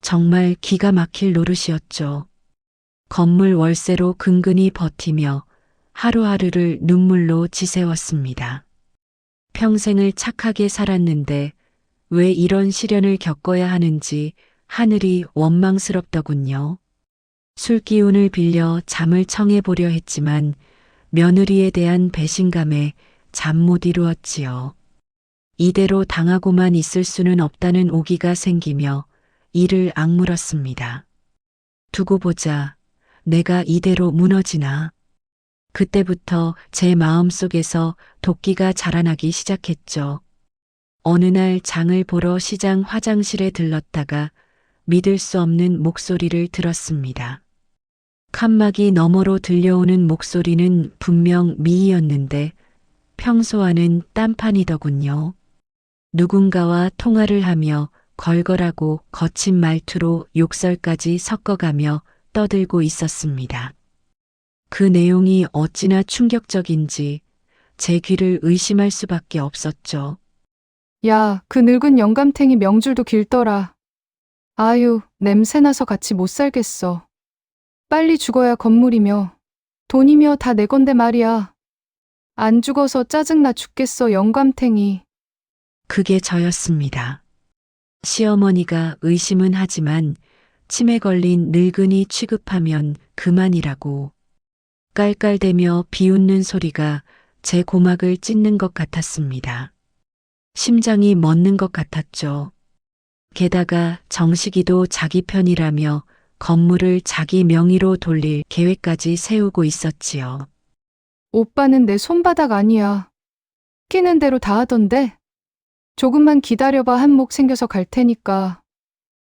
정말 기가 막힐 노릇이었죠. 건물 월세로 근근히 버티며 하루하루를 눈물로 지새웠습니다. 평생을 착하게 살았는데 왜 이런 시련을 겪어야 하는지 하늘이 원망스럽더군요. 술기운을 빌려 잠을 청해보려 했지만 며느리에 대한 배신감에 잠 못 이루었지요. 이대로 당하고만 있을 수는 없다는 오기가 생기며 이를 악물었습니다. 두고 보자. 내가 이대로 무너지나. 그때부터 제 마음속에서 도끼가 자라나기 시작했죠. 어느 날 장을 보러 시장 화장실에 들렀다가 믿을 수 없는 목소리를 들었습니다. 칸막이 너머로 들려오는 목소리는 분명 미이였는데 평소와는 딴판이더군요. 누군가와 통화를 하며 걸걸하고 거친 말투로 욕설까지 섞어가며 떠들고 있었습니다. 그 내용이 어찌나 충격적인지 제 귀를 의심할 수밖에 없었죠. 야, 그 늙은 영감탱이 명줄도 길더라. 아유, 냄새나서 같이 못 살겠어. 빨리 죽어야 건물이며 돈이며 다 내 건데 말이야. 안 죽어서 짜증나 죽겠어, 영감탱이. 그게 저였습니다. 시어머니가 의심은 하지만 치매 걸린 늙은이 취급하면 그만이라고 깔깔대며 비웃는 소리가 제 고막을 찢는 것 같았습니다. 심장이 멎는 것 같았죠. 게다가 정식이도 자기 편이라며 건물을 자기 명의로 돌릴 계획까지 세우고 있었지요. 오빠는 내 손바닥 아니야. 끼는 대로 다 하던데. 조금만 기다려봐, 한몫 생겨서 갈 테니까.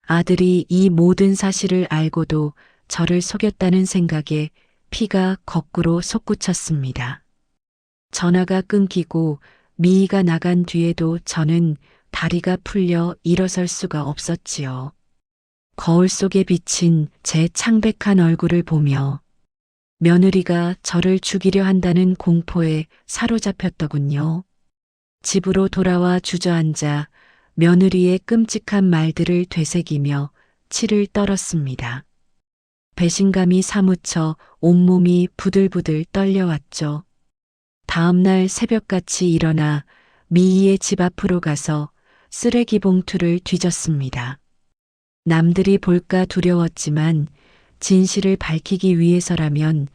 아들이 이 모든 사실을 알고도 저를 속였다는 생각에 피가 거꾸로 솟구쳤습니다. 전화가 끊기고 미희가 나간 뒤에도 저는 다리가 풀려 일어설 수가 없었지요. 거울 속에 비친 제 창백한 얼굴을 보며 며느리가 저를 죽이려 한다는 공포에 사로잡혔더군요. 집으로 돌아와 주저앉아 며느리의 끔찍한 말들을 되새기며 치를 떨었습니다. 배신감이 사무쳐 온몸이 부들부들 떨려왔죠. 다음날 새벽같이 일어나 미희의 집 앞으로 가서 쓰레기 봉투를 뒤졌습니다. 남들이 볼까 두려웠지만 진실을 밝히기 위해서라면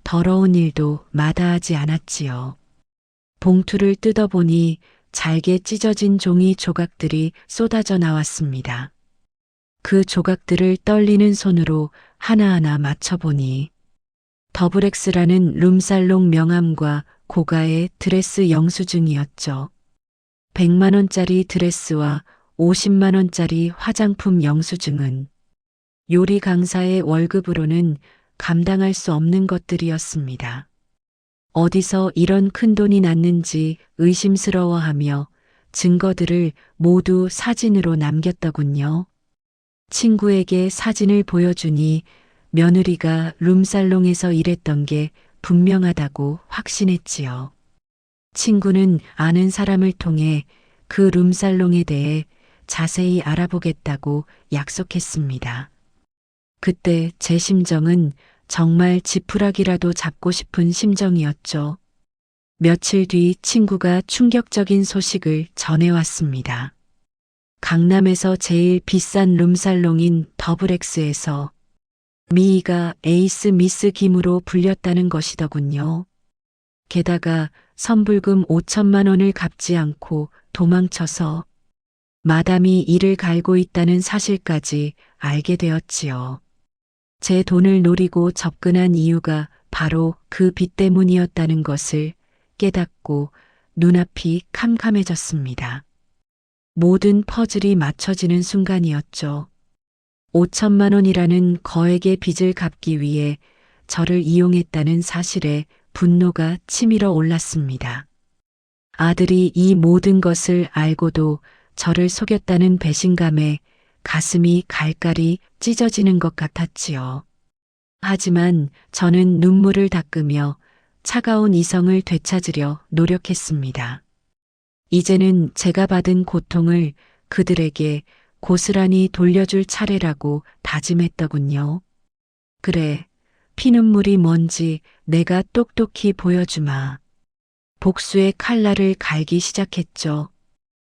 더러운 일도 마다하지 않았지요. 봉투를 뜯어보니 잘게 찢어진 종이 조각들이 쏟아져 나왔습니다. 그 조각들을 떨리는 손으로 하나하나 맞춰보니 더블엑스라는 룸살롱 명함과 고가의 드레스 영수증이었죠. 100만 원짜리 드레스와 50만 원짜리 화장품 영수증은 요리 강사의 월급으로는 감당할 수 없는 것들이었습니다. 어디서 이런 큰돈이 났는지 의심스러워하며 증거들을 모두 사진으로 남겼더군요. 친구에게 사진을 보여주니 며느리가 룸살롱에서 일했던 게 분명하다고 확신했지요. 친구는 아는 사람을 통해 그 룸살롱에 대해 자세히 알아보겠다고 약속했습니다. 그때 제 심정은 정말 지푸라기라도 잡고 싶은 심정이었죠. 며칠 뒤 친구가 충격적인 소식을 전해왔습니다. 강남에서 제일 비싼 룸살롱인 더블엑스에서 미희가 에이스 미스 김으로 불렸다는 것이더군요. 게다가 선불금 5천만 원을 갚지 않고 도망쳐서 마담이 이를 갈고 있다는 사실까지 알게 되었지요. 제 돈을 노리고 접근한 이유가 바로 그 빚 때문이었다는 것을 깨닫고 눈앞이 캄캄해졌습니다. 모든 퍼즐이 맞춰지는 순간이었죠. 5천만 원이라는 거액의 빚을 갚기 위해 저를 이용했다는 사실에 분노가 치밀어 올랐습니다. 아들이 이 모든 것을 알고도 저를 속였다는 배신감에 가슴이 갈갈이 찢어지는 것 같았지요. 하지만 저는 눈물을 닦으며 차가운 이성을 되찾으려 노력했습니다. 이제는 제가 받은 고통을 그들에게 고스란히 돌려줄 차례라고 다짐했더군요. 그래, 피눈물이 뭔지 내가 똑똑히 보여주마. 복수의 칼날을 갈기 시작했죠.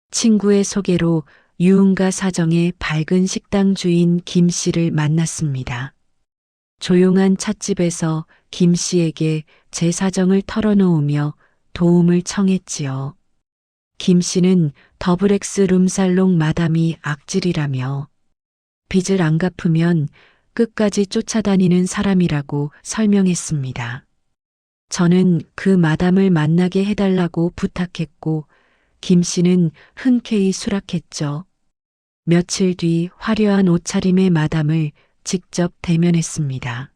친구의 소개로 유흥가 사정의 밝은 식당 주인 김 씨를 만났습니다. 조용한 찻집에서 김 씨에게 제 사정을 털어놓으며 도움을 청했지요. 김 씨는 더블엑스 룸살롱 마담이 악질이라며 빚을 안 갚으면 끝까지 쫓아다니는 사람이라고 설명했습니다. 저는 그 마담을 만나게 해달라고 부탁했고 김 씨는 흔쾌히 수락했죠. 며칠 뒤 화려한 옷차림의 마담을 직접 대면했습니다.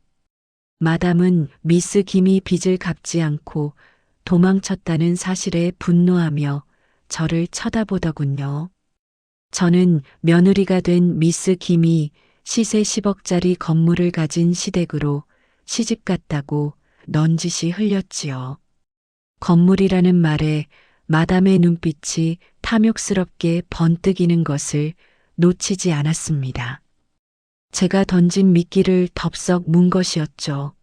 마담은 미스 김이 빚을 갚지 않고 도망쳤다는 사실에 분노하며 저를 쳐다보더군요. 저는 며느리가 된 미스 김이 시세 10억짜리 건물을 가진 시댁으로 시집갔다고 넌지시 흘렸지요. 건물이라는 말에 마담의 눈빛이 탐욕스럽게 번뜩이는 것을 놓치지 않았습니다. 제가 던진 미끼를 덥석 문 것이었죠.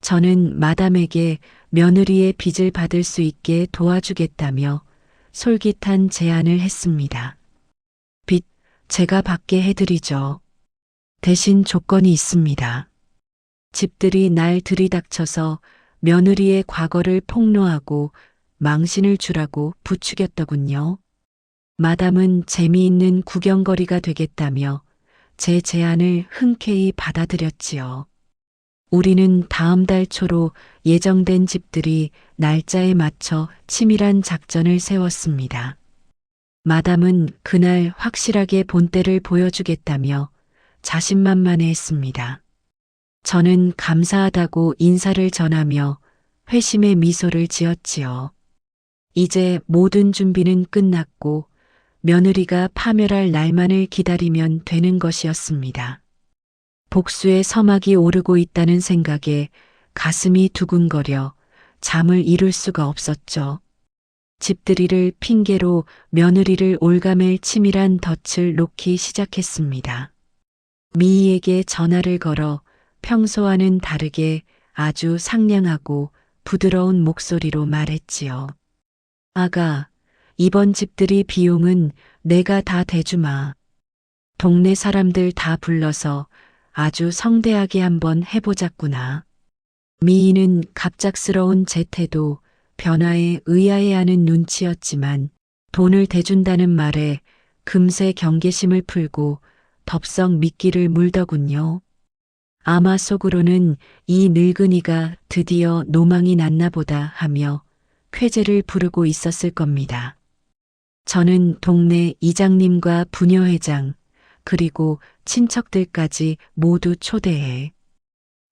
저는 마담에게 며느리의 빚을 받을 수 있게 도와주겠다며 솔깃한 제안을 했습니다. 빚 제가 받게 해드리죠. 대신 조건이 있습니다. 집들이 날 들이닥쳐서 며느리의 과거를 폭로하고 망신을 주라고 부추겼더군요. 마담은 재미있는 구경거리가 되겠다며 제 제안을 흔쾌히 받아들였지요. 우리는 다음 달 초로 예정된 집들이 날짜에 맞춰 치밀한 작전을 세웠습니다. 마담은 그날 확실하게 본때를 보여주겠다며 자신만만해했습니다. 저는 감사하다고 인사를 전하며 회심의 미소를 지었지요. 이제 모든 준비는 끝났고 며느리가 파멸할 날만을 기다리면 되는 것이었습니다. 복수의 서막이 오르고 있다는 생각에 가슴이 두근거려 잠을 이룰 수가 없었죠. 집들이를 핑계로 며느리를 올가맬 치밀한 덫을 놓기 시작했습니다. 미희에게 전화를 걸어 평소와는 다르게 아주 상냥하고 부드러운 목소리로 말했지요. 아가, 이번 집들이 비용은 내가 다 대주마. 동네 사람들 다 불러서 아주 성대하게 한번 해보자꾸나. 미희는 갑작스러운 제 태도, 변화에 의아해하는 눈치였지만 돈을 대준다는 말에 금세 경계심을 풀고 덥석 미끼를 물더군요. 아마 속으로는 이 늙은이가 드디어 노망이 났나 보다 하며 쾌재를 부르고 있었을 겁니다. 저는 동네 이장님과 부녀회장 그리고 친척들까지 모두 초대해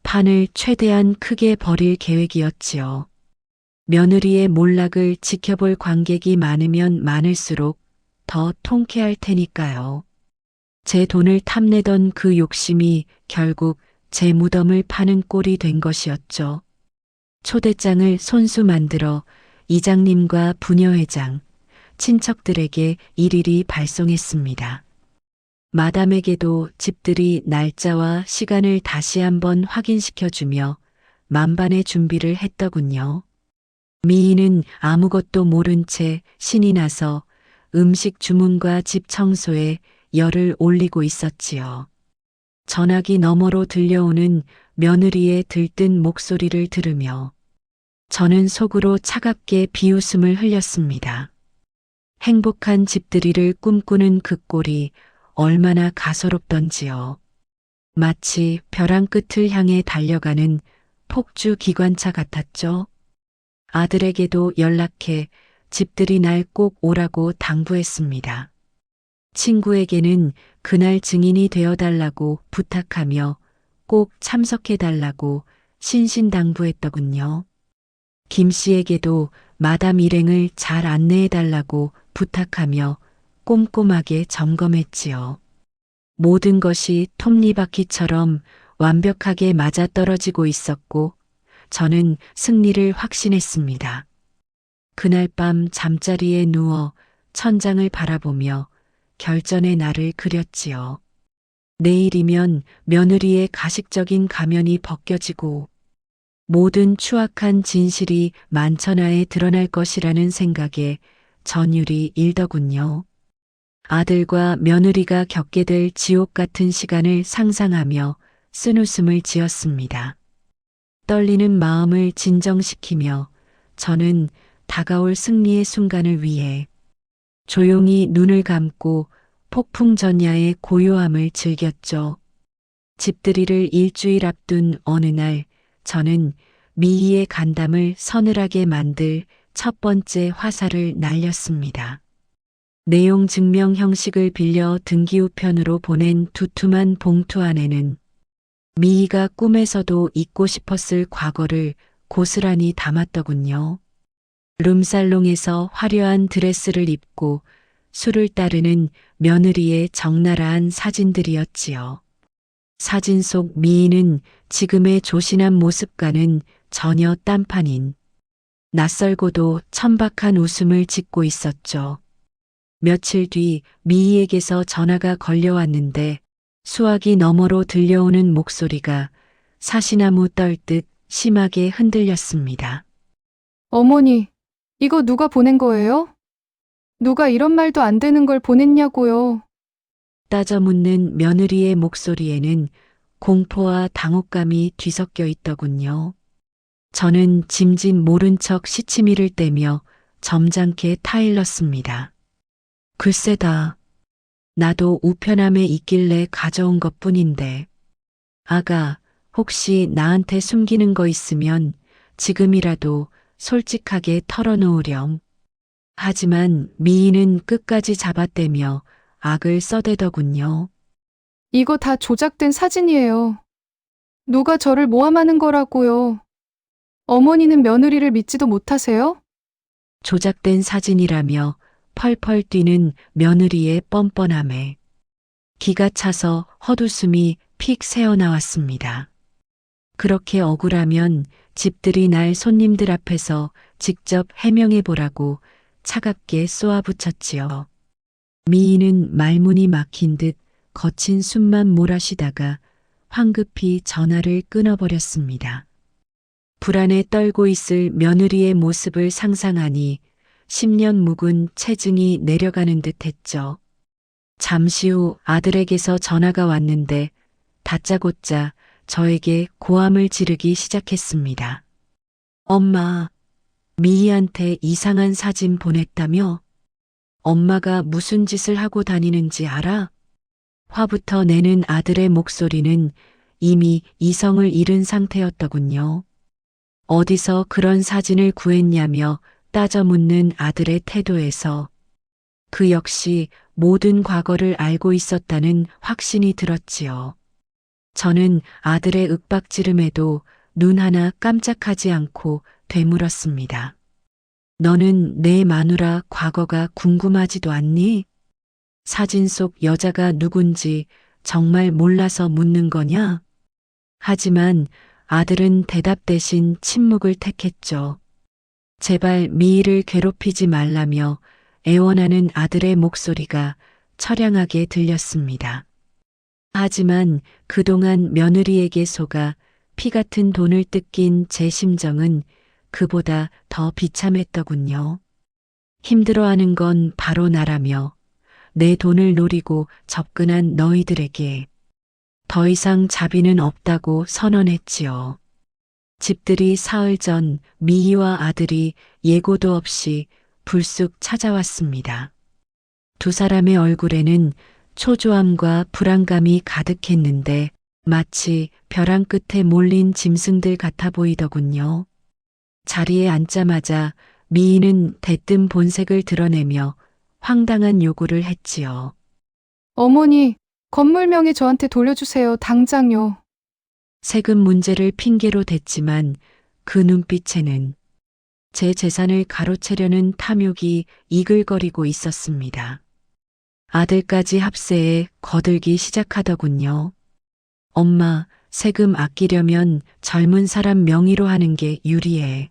판을 최대한 크게 벌일 계획이었지요. 며느리의 몰락을 지켜볼 관객이 많으면 많을수록 더 통쾌할 테니까요. 제 돈을 탐내던 그 욕심이 결국 제 무덤을 파는 꼴이 된 것이었죠. 초대장을 손수 만들어 이장님과 부녀회장, 친척들에게 일일이 발송했습니다. 마담에게도 집들이 날짜와 시간을 다시 한번 확인시켜주며 만반의 준비를 했더군요. 미희는 아무것도 모른 채 신이 나서 음식 주문과 집 청소에 열을 올리고 있었지요. 전화기 너머로 들려오는 며느리의 들뜬 목소리를 들으며 저는 속으로 차갑게 비웃음을 흘렸습니다. 행복한 집들이를 꿈꾸는 그 꼴이 얼마나 가소롭던지요. 마치 벼랑 끝을 향해 달려가는 폭주 기관차 같았죠. 아들에게도 연락해 집들이 날 꼭 오라고 당부했습니다. 친구에게는 그날 증인이 되어달라고 부탁하며 꼭 참석해달라고 신신당부했더군요. 김 씨에게도 마담 일행을 잘 안내해달라고 부탁하며 꼼꼼하게 점검했지요. 모든 것이 톱니바퀴처럼 완벽하게 맞아떨어지고 있었고 저는 승리를 확신했습니다. 그날 밤 잠자리에 누워 천장을 바라보며 결전의 날을 그렸지요. 내일이면 며느리의 가식적인 가면이 벗겨지고 모든 추악한 진실이 만천하에 드러날 것이라는 생각에 전율이 일더군요. 아들과 며느리가 겪게 될 지옥 같은 시간을 상상하며 쓴웃음을 지었습니다. 떨리는 마음을 진정시키며 저는 다가올 승리의 순간을 위해 조용히 눈을 감고 폭풍전야의 고요함을 즐겼죠. 집들이를 일주일 앞둔 어느 날 저는 미희의 간담을 서늘하게 만들 첫 번째 화살을 날렸습니다. 내용 증명 형식을 빌려 등기우편으로 보낸 두툼한 봉투 안에는 미희가 꿈에서도 잊고 싶었을 과거를 고스란히 담았더군요. 룸살롱에서 화려한 드레스를 입고 술을 따르는 며느리의 적나라한 사진들이었지요. 사진 속 미희는 지금의 조신한 모습과는 전혀 딴판인 낯설고도 천박한 웃음을 짓고 있었죠. 며칠 뒤 미희에게서 전화가 걸려왔는데 수화기 너머로 들려오는 목소리가 사시나무 떨듯 심하게 흔들렸습니다. 어머니, 이거 누가 보낸 거예요? 누가 이런 말도 안 되는 걸 보냈냐고요. 따져 묻는 며느리의 목소리에는 공포와 당혹감이 뒤섞여 있더군요. 저는 짐짓 모른 척 시치미를 떼며 점잖게 타일렀습니다. 글쎄다. 나도 우편함에 있길래 가져온 것뿐인데. 아가, 혹시 나한테 숨기는 거 있으면 지금이라도 솔직하게 털어놓으렴. 하지만 미희는 끝까지 잡아떼며 악을 써대더군요. 이거 다 조작된 사진이에요. 누가 저를 모함하는 거라고요. 어머니는 며느리를 믿지도 못하세요? 조작된 사진이라며 펄펄 뛰는 며느리의 뻔뻔함에 기가 차서 헛웃음이 픽 새어나왔습니다. 그렇게 억울하면 집들이 날 손님들 앞에서 직접 해명해보라고 차갑게 쏘아붙였지요. 미희는 말문이 막힌 듯 거친 숨만 몰아쉬다가 황급히 전화를 끊어버렸습니다. 불안에 떨고 있을 며느리의 모습을 상상하니 10년 묵은 체증이 내려가는 듯 했죠. 잠시 후 아들에게서 전화가 왔는데 다짜고짜 저에게 고함을 지르기 시작했습니다. 엄마, 미희한테 이상한 사진 보냈다며? 엄마가 무슨 짓을 하고 다니는지 알아? 화부터 내는 아들의 목소리는 이미 이성을 잃은 상태였더군요. 어디서 그런 사진을 구했냐며 따져 묻는 아들의 태도에서 그 역시 모든 과거를 알고 있었다는 확신이 들었지요. 저는 아들의 윽박지름에도 눈 하나 깜짝하지 않고 되물었습니다. 너는 내 마누라 과거가 궁금하지도 않니? 사진 속 여자가 누군지 정말 몰라서 묻는 거냐? 하지만 아들은 대답 대신 침묵을 택했죠. 제발 미희를 괴롭히지 말라며 애원하는 아들의 목소리가 처량하게 들렸습니다. 하지만 그동안 며느리에게 속아 피 같은 돈을 뜯긴 제 심정은 그보다 더 비참했더군요. 힘들어하는 건 바로 나라며 내 돈을 노리고 접근한 너희들에게 더 이상 자비는 없다고 선언했지요. 집들이 사흘 전 미희와 아들이 예고도 없이 불쑥 찾아왔습니다. 두 사람의 얼굴에는 초조함과 불안감이 가득했는데 마치 벼랑 끝에 몰린 짐승들 같아 보이더군요. 자리에 앉자마자 미희는 대뜸 본색을 드러내며 황당한 요구를 했지요. 어머니, 건물 명의 저한테 돌려주세요. 당장요. 세금 문제를 핑계로 댔지만 그 눈빛에는 제 재산을 가로채려는 탐욕이 이글거리고 있었습니다. 아들까지 합세에 거들기 시작하더군요. 엄마, 세금 아끼려면 젊은 사람 명의로 하는 게 유리해.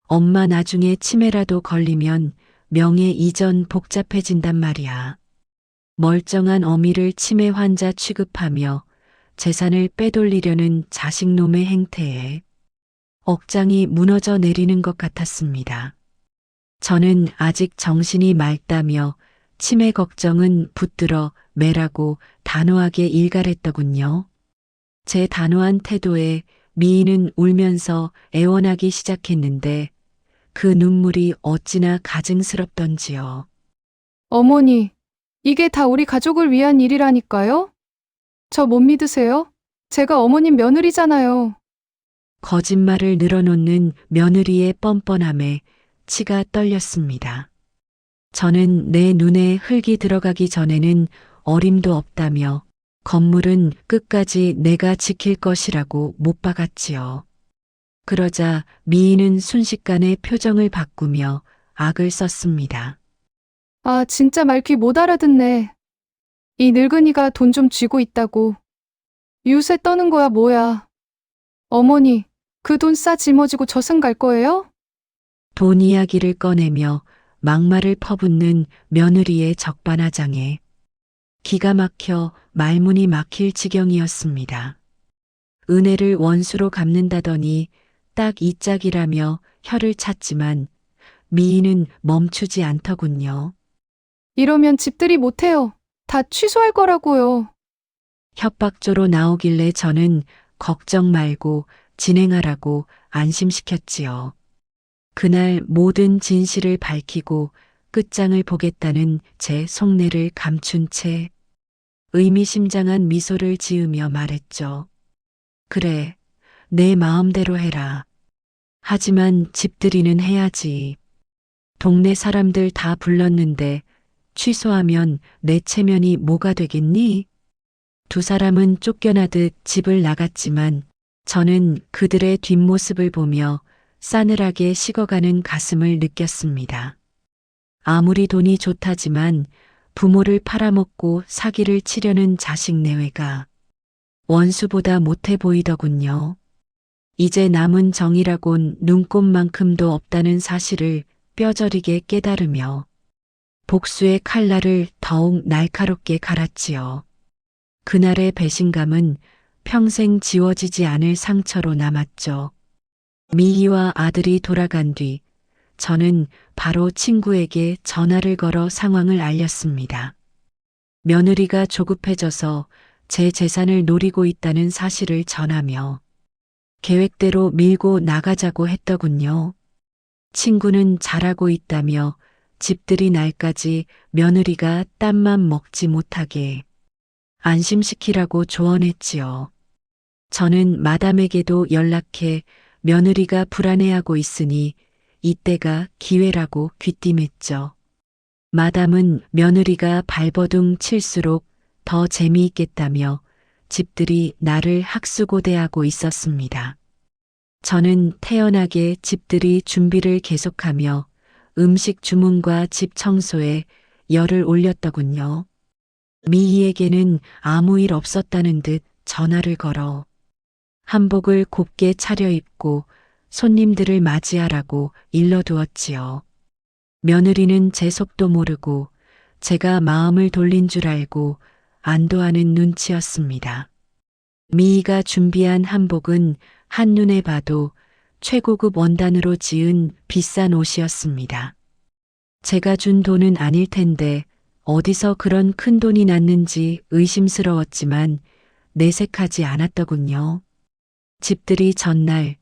엄마 나중에 치매라도 걸리면 명예 이전 복잡해진단 말이야. 멀쩡한 어미를 치매 환자 취급하며 재산을 빼돌리려는 자식놈의 행태에 억장이 무너져 내리는 것 같았습니다. 저는 아직 정신이 맑다며 치매 걱정은 붙들어 매라고 단호하게 일갈했더군요. 제 단호한 태도에 미희는 울면서 애원하기 시작했는데 그 눈물이 어찌나 가증스럽던지요. 어머니, 이게 다 우리 가족을 위한 일이라니까요? 저 못 믿으세요? 제가 어머님 며느리잖아요. 거짓말을 늘어놓는 며느리의 뻔뻔함에 치가 떨렸습니다. 저는 내 눈에 흙이 들어가기 전에는 어림도 없다며 건물은 끝까지 내가 지킬 것이라고 못 박았지요. 그러자 미희는 순식간에 표정을 바꾸며 악을 썼습니다. 아, 진짜 말귀 못 알아듣네. 이 늙은이가 돈 좀 쥐고 있다고. 유세 떠는 거야, 뭐야. 어머니, 그 돈 싸 짊어지고 저승 갈 거예요? 돈 이야기를 꺼내며 막말을 퍼붓는 며느리의 적반하장에 기가 막혀 말문이 막힐 지경이었습니다. 은혜를 원수로 갚는다더니 딱 이 짝이라며 혀를 찼지만 미희는 멈추지 않더군요. 이러면 집들이 못해요. 다 취소할 거라고요. 협박조로 나오길래 저는 걱정 말고 진행하라고 안심시켰지요. 그날 모든 진실을 밝히고 끝장을 보겠다는 제 속내를 감춘 채 의미심장한 미소를 지으며 말했죠. 그래, 내 마음대로 해라. 하지만 집들이는 해야지. 동네 사람들 다 불렀는데 취소하면 내 체면이 뭐가 되겠니? 두 사람은 쫓겨나듯 집을 나갔지만 저는 그들의 뒷모습을 보며 싸늘하게 식어가는 가슴을 느꼈습니다. 아무리 돈이 좋다지만 부모를 팔아먹고 사기를 치려는 자식 내외가 원수보다 못해 보이더군요. 이제 남은 정이라곤 눈꼽만큼도 없다는 사실을 뼈저리게 깨달으며 복수의 칼날을 더욱 날카롭게 갈았지요. 그날의 배신감은 평생 지워지지 않을 상처로 남았죠. 미희와 아들이 돌아간 뒤 저는 바로 친구에게 전화를 걸어 상황을 알렸습니다. 며느리가 조급해져서 제 재산을 노리고 있다는 사실을 전하며 계획대로 밀고 나가자고 했더군요. 친구는 잘하고 있다며 집들이 날까지 며느리가 땀만 먹지 못하게 안심시키라고 조언했지요. 저는 마담에게도 연락해 며느리가 불안해하고 있으니 이때가 기회라고 귀띔했죠. 마담은 며느리가 발버둥 칠수록 더 재미있겠다며 집들이 나를 학수고대하고 있었습니다. 저는 태연하게 집들이 준비를 계속하며 음식 주문과 집 청소에 열을 올렸더군요. 미희에게는 아무 일 없었다는 듯 전화를 걸어 한복을 곱게 차려입고 손님들을 맞이하라고 일러두었지요. 며느리는 제 속도 모르고 제가 마음을 돌린 줄 알고 안도하는 눈치였습니다. 미희가 준비한 한복은 한눈에 봐도 최고급 원단으로 지은 비싼 옷이었습니다. 제가 준 돈은 아닐 텐데 어디서 그런 큰 돈이 났는지 의심스러웠지만 내색하지 않았더군요. 집들이 전날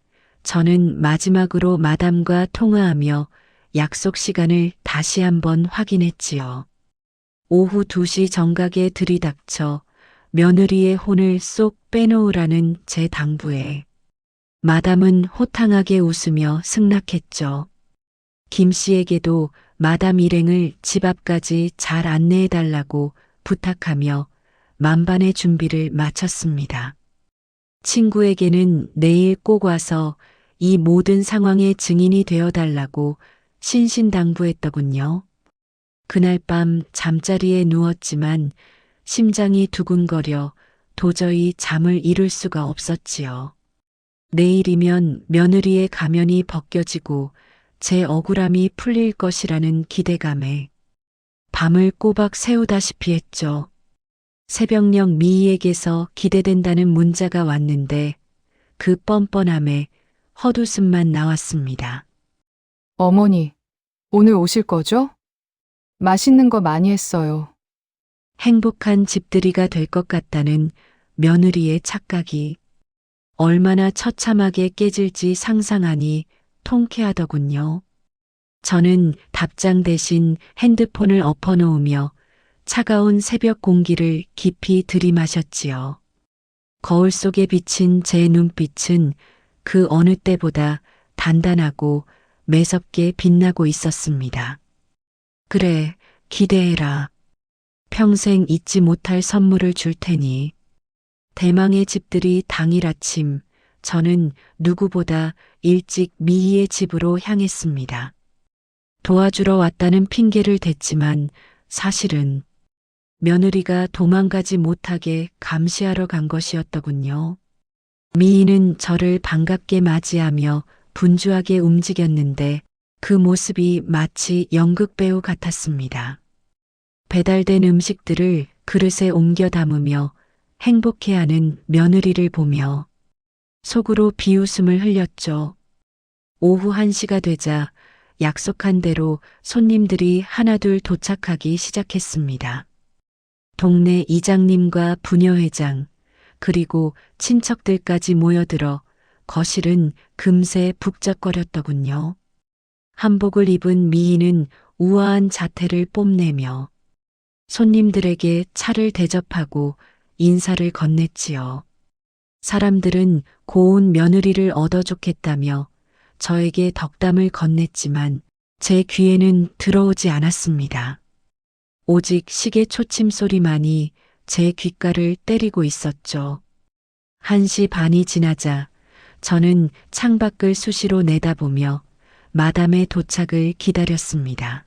저는 마지막으로 마담과 통화하며 약속 시간을 다시 한번 확인했지요. 오후 2시 정각에 들이닥쳐 며느리의 혼을 쏙 빼놓으라는 제 당부에 마담은 호탕하게 웃으며 승낙했죠. 김 씨에게도 마담 일행을 집 앞까지 잘 안내해달라고 부탁하며 만반의 준비를 마쳤습니다. 친구에게는 내일 꼭 와서 이 모든 상황의 증인이 되어달라고 신신당부했더군요. 그날 밤 잠자리에 누웠지만 심장이 두근거려 도저히 잠을 이룰 수가 없었지요. 내일이면 며느리의 가면이 벗겨지고 제 억울함이 풀릴 것이라는 기대감에 밤을 꼬박 새우다시피 했죠. 새벽녘 미희에게서 기대된다는 문자가 왔는데 그 뻔뻔함에 헛웃음만 나왔습니다. 어머니, 오늘 오실 거죠? 맛있는 거 많이 했어요. 행복한 집들이가 될 것 같다는 며느리의 착각이 얼마나 처참하게 깨질지 상상하니 통쾌하더군요. 저는 답장 대신 핸드폰을 엎어놓으며 차가운 새벽 공기를 깊이 들이마셨지요. 거울 속에 비친 제 눈빛은 그 어느 때보다 단단하고 매섭게 빛나고 있었습니다. 그래, 기대해라. 평생 잊지 못할 선물을 줄 테니. 대망의 집들이 당일 아침, 저는 누구보다 일찍 미희의 집으로 향했습니다. 도와주러 왔다는 핑계를 댔지만 사실은 며느리가 도망가지 못하게 감시하러 간 것이었더군요. 미희는 저를 반갑게 맞이하며 분주하게 움직였는데 그 모습이 마치 연극배우 같았습니다. 배달된 음식들을 그릇에 옮겨 담으며 행복해하는 며느리를 보며 속으로 비웃음을 흘렸죠. 오후 1시가 되자 약속한 대로 손님들이 하나둘 도착하기 시작했습니다. 동네 이장님과 부녀회장, 그리고 친척들까지 모여들어 거실은 금세 북적거렸더군요. 한복을 입은 미희는 우아한 자태를 뽐내며 손님들에게 차를 대접하고 인사를 건넸지요. 사람들은 고운 며느리를 얻어 좋겠다며 저에게 덕담을 건넸지만 제 귀에는 들어오지 않았습니다. 오직 시계 초침 소리만이 제 귓가를 때리고 있었죠. 1시 반이 지나자 저는 창밖을 수시로 내다보며 마담의 도착을 기다렸습니다.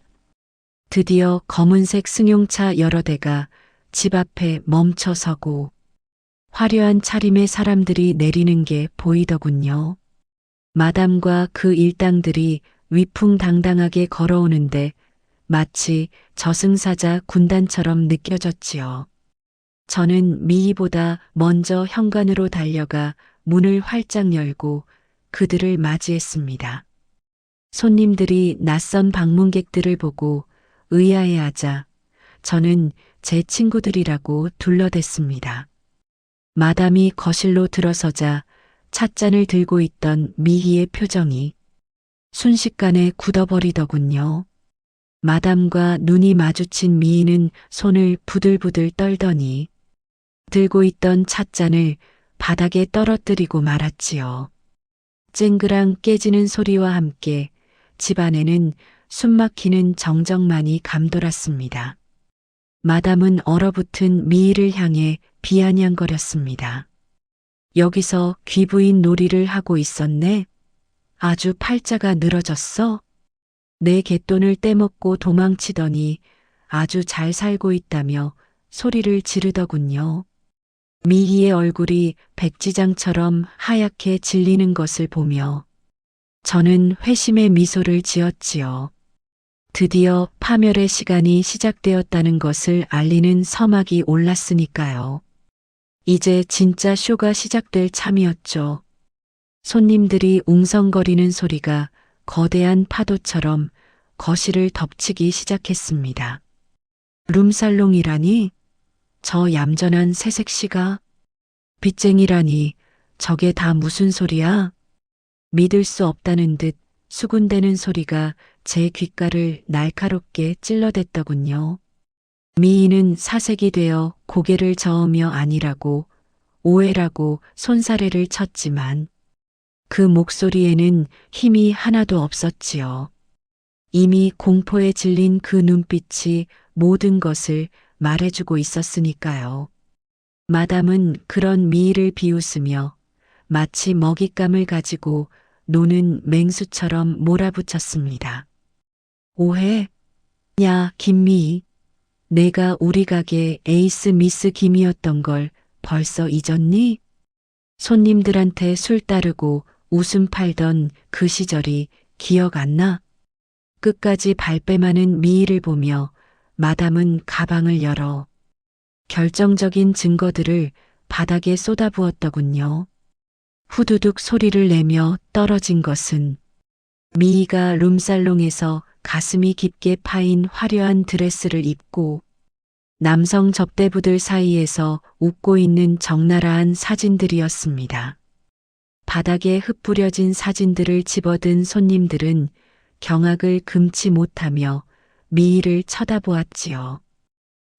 드디어 검은색 승용차 여러 대가 집 앞에 멈춰서고 화려한 차림의 사람들이 내리는 게 보이더군요. 마담과 그 일당들이 위풍당당하게 걸어오는데 마치 저승사자 군단처럼 느껴졌지요. 저는 미희보다 먼저 현관으로 달려가 문을 활짝 열고 그들을 맞이했습니다. 손님들이 낯선 방문객들을 보고 의아해하자 저는 제 친구들이라고 둘러댔습니다. 마담이 거실로 들어서자 찻잔을 들고 있던 미희의 표정이 순식간에 굳어버리더군요. 마담과 눈이 마주친 미희는 손을 부들부들 떨더니 들고 있던 찻잔을 바닥에 떨어뜨리고 말았지요. 쨍그랑 깨지는 소리와 함께 집안에는 숨막히는 정적만이 감돌았습니다. 마담은 얼어붙은 미희를 향해 비아냥거렸습니다. 여기서 귀부인 놀이를 하고 있었네? 아주 팔자가 늘어졌어? 내 갯돈을 떼먹고 도망치더니 아주 잘 살고 있다며 소리를 지르더군요. 미희의 얼굴이 백지장처럼 하얗게 질리는 것을 보며 저는 회심의 미소를 지었지요. 드디어 파멸의 시간이 시작되었다는 것을 알리는 서막이 올랐으니까요. 이제 진짜 쇼가 시작될 참이었죠. 손님들이 웅성거리는 소리가 거대한 파도처럼 거실을 덮치기 시작했습니다. 룸살롱이라니? 저 얌전한 새색시가? 빚쟁이라니? 저게 다 무슨 소리야? 믿을 수 없다는 듯 수군대는 소리가 제 귓가를 날카롭게 찔러댔더군요. 미인은 사색이 되어 고개를 저으며 아니라고, 오해라고 손사래를 쳤지만 그 목소리에는 힘이 하나도 없었지요. 이미 공포에 질린 그 눈빛이 모든 것을 말해주고 있었으니까요. 마담은 그런 미의를 비웃으며 마치 먹잇감을 가지고 노는 맹수처럼 몰아붙였습니다. 오해? 야, 김미희. 내가 우리 가게 에이스 미스 김이었던 걸 벌써 잊었니? 손님들한테 술 따르고 웃음 팔던 그 시절이 기억 안 나? 끝까지 발뺌하는 미희를 보며 마담은 가방을 열어 결정적인 증거들을 바닥에 쏟아부었더군요. 후두둑 소리를 내며 떨어진 것은 미희가 룸살롱에서 가슴이 깊게 파인 화려한 드레스를 입고 남성 접대부들 사이에서 웃고 있는 적나라한 사진들이었습니다. 바닥에 흩뿌려진 사진들을 집어든 손님들은 경악을 금치 못하며 미희를 쳐다보았지요.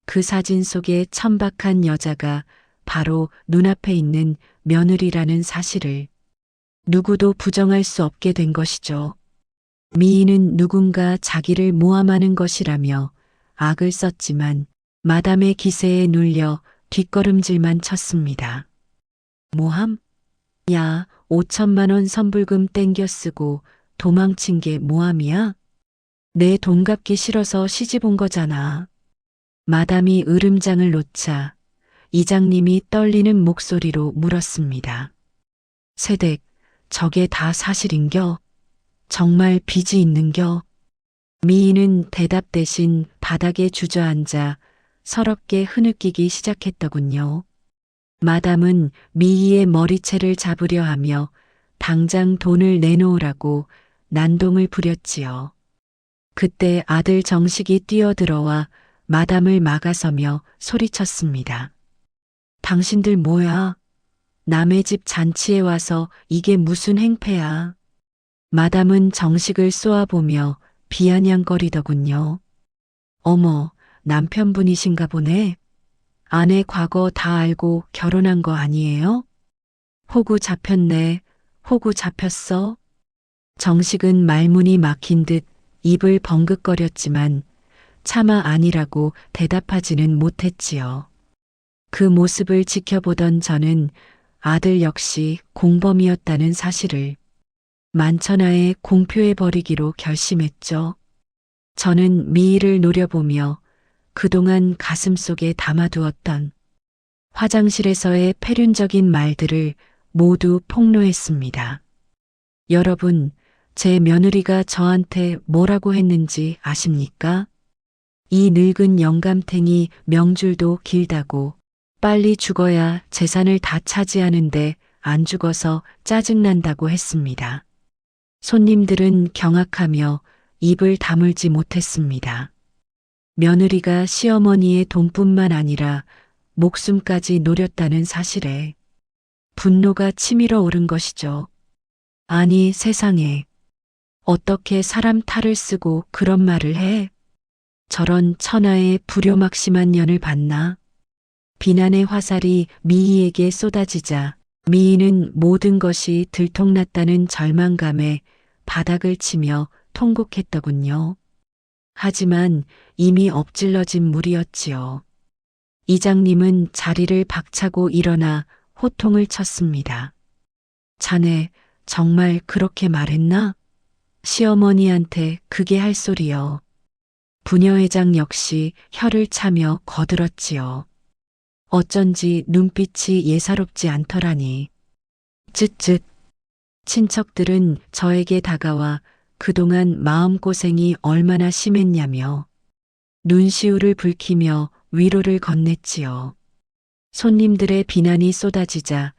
그 사진 속에 천박한 여자가 바로 눈앞에 있는 며느리라는 사실을 누구도 부정할 수 없게 된 것이죠. 미희는 누군가 자기를 모함하는 것이라며 악을 썼지만 마담의 기세에 눌려 뒷걸음질만 쳤습니다. 모함? 야, 5천만 원 선불금 땡겨 쓰고 도망친 게 모함이야? 내 돈 갚기 싫어서 시집 온 거잖아. 마담이 으름장을 놓자 이장님이 떨리는 목소리로 물었습니다. 세댁, 저게 다 사실인겨? 정말 빚이 있는겨? 미희는 대답 대신 바닥에 주저앉아 서럽게 흐느끼기 시작했더군요. 마담은 미희의 머리채를 잡으려 하며 당장 돈을 내놓으라고 난동을 부렸지요. 그때 아들 정식이 뛰어들어와 마담을 막아서며 소리쳤습니다. 당신들 뭐야? 남의 집 잔치에 와서 이게 무슨 행패야? 마담은 정식을 쏘아보며 비아냥거리더군요. 어머, 남편분이신가 보네. 아내 과거 다 알고 결혼한 거 아니에요? 호구 잡혔네. 호구 잡혔어? 정식은 말문이 막힌 듯 입을 벙긋거렸지만 차마 아니라고 대답하지는 못했지요. 그 모습을 지켜보던 저는 아들 역시 공범이었다는 사실을 만천하에 공표해버리기로 결심했죠. 저는 미희를 노려보며 그동안 가슴속에 담아두었던 화장실에서의 패륜적인 말들을 모두 폭로했습니다. 여러분, 제 며느리가 저한테 뭐라고 했는지 아십니까? 이 늙은 영감탱이 명줄도 길다고 빨리 죽어야 재산을 다 차지하는데 안 죽어서 짜증난다고 했습니다. 손님들은 경악하며 입을 다물지 못했습니다. 며느리가 시어머니의 돈뿐만 아니라 목숨까지 노렸다는 사실에 분노가 치밀어 오른 것이죠. 아니 세상에, 어떻게 사람 탈을 쓰고 그런 말을 해? 저런 천하의 불효막심한 년을 봤나? 비난의 화살이 미희에게 쏟아지자 미희는 모든 것이 들통났다는 절망감에 바닥을 치며 통곡했더군요. 하지만 이미 엎질러진 물이었지요. 이장님은 자리를 박차고 일어나 호통을 쳤습니다. 자네 정말 그렇게 말했나? 시어머니한테 그게 할 소리여. 부녀회장 역시 혀를 차며 거들었지요. 어쩐지 눈빛이 예사롭지 않더라니. 쯧쯧. 친척들은 저에게 다가와 그동안 마음고생이 얼마나 심했냐며 눈시울을 붉히며 위로를 건넸지요. 손님들의 비난이 쏟아지자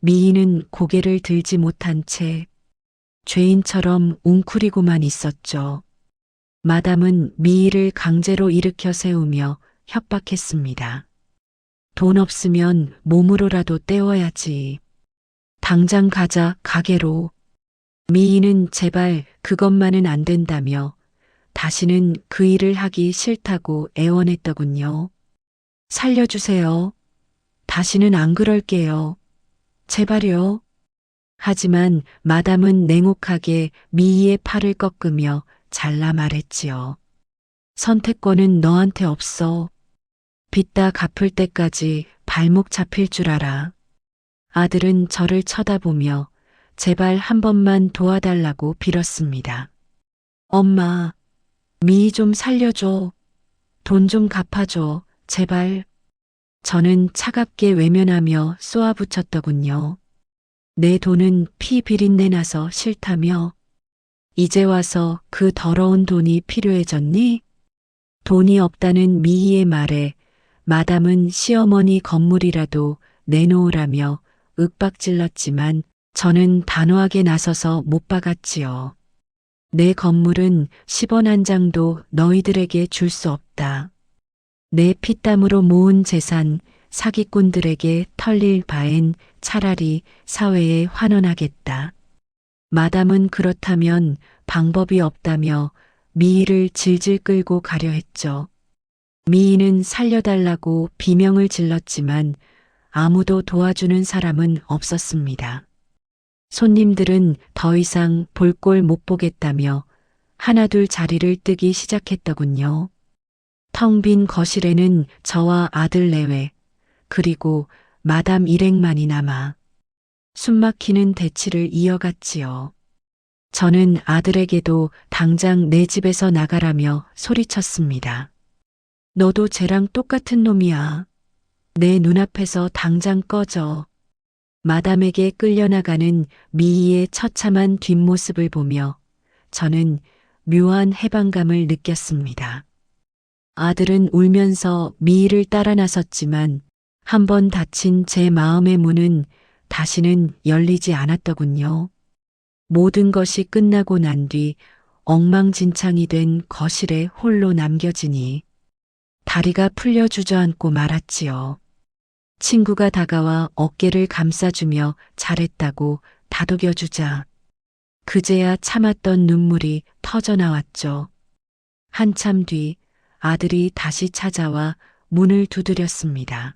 미희는 고개를 들지 못한 채 죄인처럼 웅크리고만 있었죠. 마담은 미희를 강제로 일으켜 세우며 협박했습니다. 돈 없으면 몸으로라도 때워야지. 당장 가자, 가게로. 미희는 제발 그것만은 안 된다며 다시는 그 일을 하기 싫다고 애원했더군요. 살려주세요. 다시는 안 그럴게요. 제발요. 하지만 마담은 냉혹하게 미희의 팔을 꺾으며 잘라 말했지요. 선택권은 너한테 없어. 빚다 갚을 때까지 발목 잡힐 줄 알아. 아들은 저를 쳐다보며 제발 한 번만 도와달라고 빌었습니다. 엄마, 미희 좀 살려줘. 돈 좀 갚아줘. 제발. 저는 차갑게 외면하며 쏘아붙였더군요. 내 돈은 피 비린내 나서 싫다며. 이제 와서 그 더러운 돈이 필요해졌니? 돈이 없다는 미희의 말에 마담은 시어머니 건물이라도 내놓으라며 윽박질렀지만 저는 단호하게 나서서 못 박았지요. 내 건물은 10원 한 장도 너희들에게 줄 수 없다. 내 피땀으로 모은 재산 사기꾼들에게 털릴 바엔 차라리 사회에 환원하겠다. 마담은 그렇다면 방법이 없다며 미희를 질질 끌고 가려 했죠. 미희는 살려달라고 비명을 질렀지만 아무도 도와주는 사람은 없었습니다. 손님들은 더 이상 볼 꼴 못 보겠다며 하나둘 자리를 뜨기 시작했더군요. 텅 빈 거실에는 저와 아들 내외, 그리고 마담 일행만이 남아 숨막히는 대치를 이어갔지요. 저는 아들에게도 당장 내 집에서 나가라며 소리쳤습니다. 너도 쟤랑 똑같은 놈이야. 내 눈앞에서 당장 꺼져. 마담에게 끌려나가는 미희의 처참한 뒷모습을 보며 저는 묘한 해방감을 느꼈습니다. 아들은 울면서 미희를 따라 나섰지만 한 번 닫힌 제 마음의 문은 다시는 열리지 않았더군요. 모든 것이 끝나고 난 뒤 엉망진창이 된 거실에 홀로 남겨지니 다리가 풀려 주저앉고 말았지요. 친구가 다가와 어깨를 감싸주며 잘했다고 다독여주자 그제야 참았던 눈물이 터져나왔죠. 한참 뒤 아들이 다시 찾아와 문을 두드렸습니다.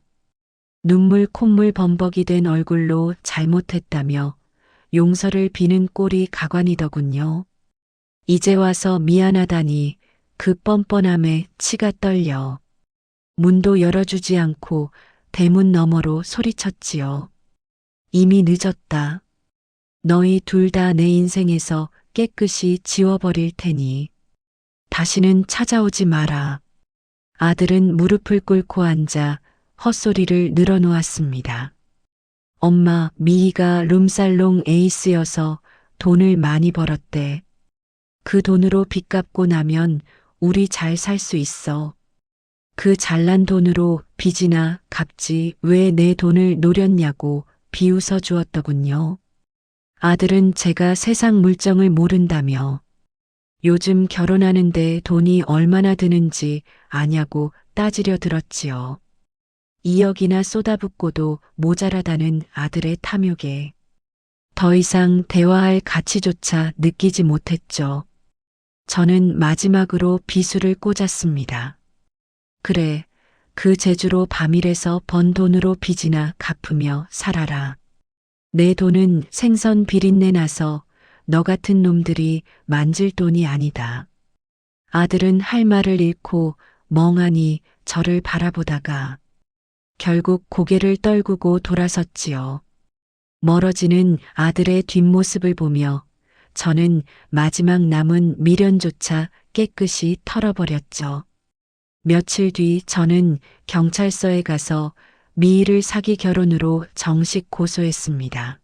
눈물 콧물 범벅이 된 얼굴로 잘못했다며 용서를 비는 꼴이 가관이더군요. 이제 와서 미안하다니 그 뻔뻔함에 치가 떨려 문도 열어주지 않고 대문 너머로 소리쳤지요. 이미 늦었다. 너희 둘 다 내 인생에서 깨끗이 지워버릴 테니 다시는 찾아오지 마라. 아들은 무릎을 꿇고 앉아 헛소리를 늘어놓았습니다. 엄마, 미희가 룸살롱 에이스여서 돈을 많이 벌었대. 그 돈으로 빚 갚고 나면 우리 잘 살 수 있어. 그 잘난 돈으로 빚이나 갚지 왜 내 돈을 노렸냐고 비웃어 주었더군요. 아들은 제가 세상 물정을 모른다며 요즘 결혼하는데 돈이 얼마나 드는지 아냐고 따지려 들었지요. 2억이나 쏟아붓고도 모자라다는 아들의 탐욕에 더 이상 대화할 가치조차 느끼지 못했죠. 저는 마지막으로 비수를 꽂았습니다. 그래, 그 재주로 밤일에서 번 돈으로 빚이나 갚으며 살아라. 내 돈은 생선 비린내 나서 너 같은 놈들이 만질 돈이 아니다. 아들은 할 말을 잃고 멍하니 저를 바라보다가 결국 고개를 떨구고 돌아섰지요. 멀어지는 아들의 뒷모습을 보며 저는 마지막 남은 미련조차 깨끗이 털어버렸죠. 며칠 뒤 저는 경찰서에 가서 미희를 사기 결혼으로 정식 고소했습니다.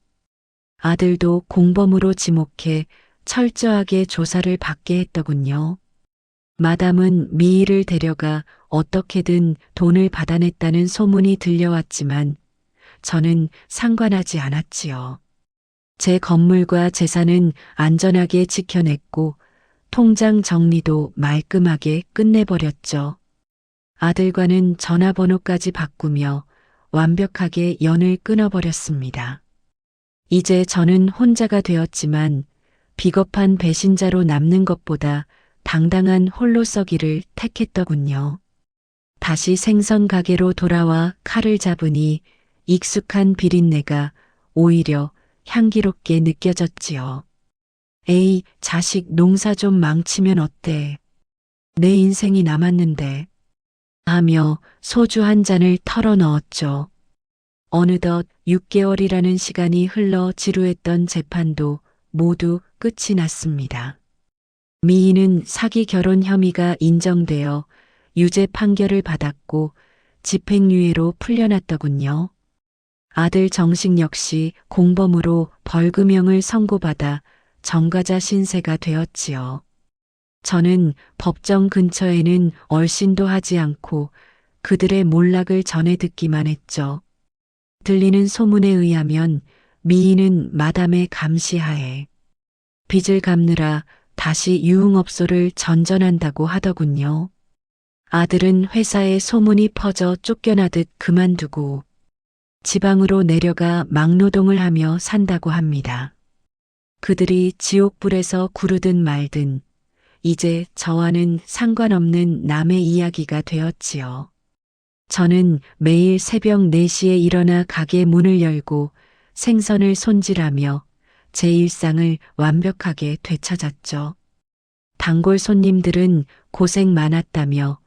아들도 공범으로 지목해 철저하게 조사를 받게 했더군요. 마담은 미희를 데려가 어떻게든 돈을 받아냈다는 소문이 들려왔지만 저는 상관하지 않았지요. 제 건물과 재산은 안전하게 지켜냈고 통장 정리도 말끔하게 끝내버렸죠. 아들과는 전화번호까지 바꾸며 완벽하게 연을 끊어버렸습니다. 이제 저는 혼자가 되었지만 비겁한 배신자로 남는 것보다 당당한 홀로서기를 택했더군요. 다시 생선 가게로 돌아와 칼을 잡으니 익숙한 비린내가 오히려 향기롭게 느껴졌지요. 에이, 자식 농사 좀 망치면 어때? 내 인생이 남았는데. 하며 소주 한 잔을 털어 넣었죠. 어느덧 6개월이라는 시간이 흘러 지루했던 재판도 모두 끝이 났습니다. 미희는 사기 결혼 혐의가 인정되어 유죄 판결을 받았고 집행유예로 풀려났더군요. 아들 정식 역시 공범으로 벌금형을 선고받아 정과자 신세가 되었지요. 저는 법정 근처에는 얼씬도 하지 않고 그들의 몰락을 전해 듣기만 했죠. 들리는 소문에 의하면 미희는 마담의 감시하에 빚을 갚느라 다시 유흥업소를 전전한다고 하더군요. 아들은 회사에 소문이 퍼져 쫓겨나듯 그만두고 지방으로 내려가 막노동을 하며 산다고 합니다. 그들이 지옥불에서 구르든 말든 이제 저와는 상관없는 남의 이야기가 되었지요. 저는 매일 새벽 4시에 일어나 가게 문을 열고 생선을 손질하며 제 일상을 완벽하게 되찾았죠. 단골 손님들은 고생 많았다며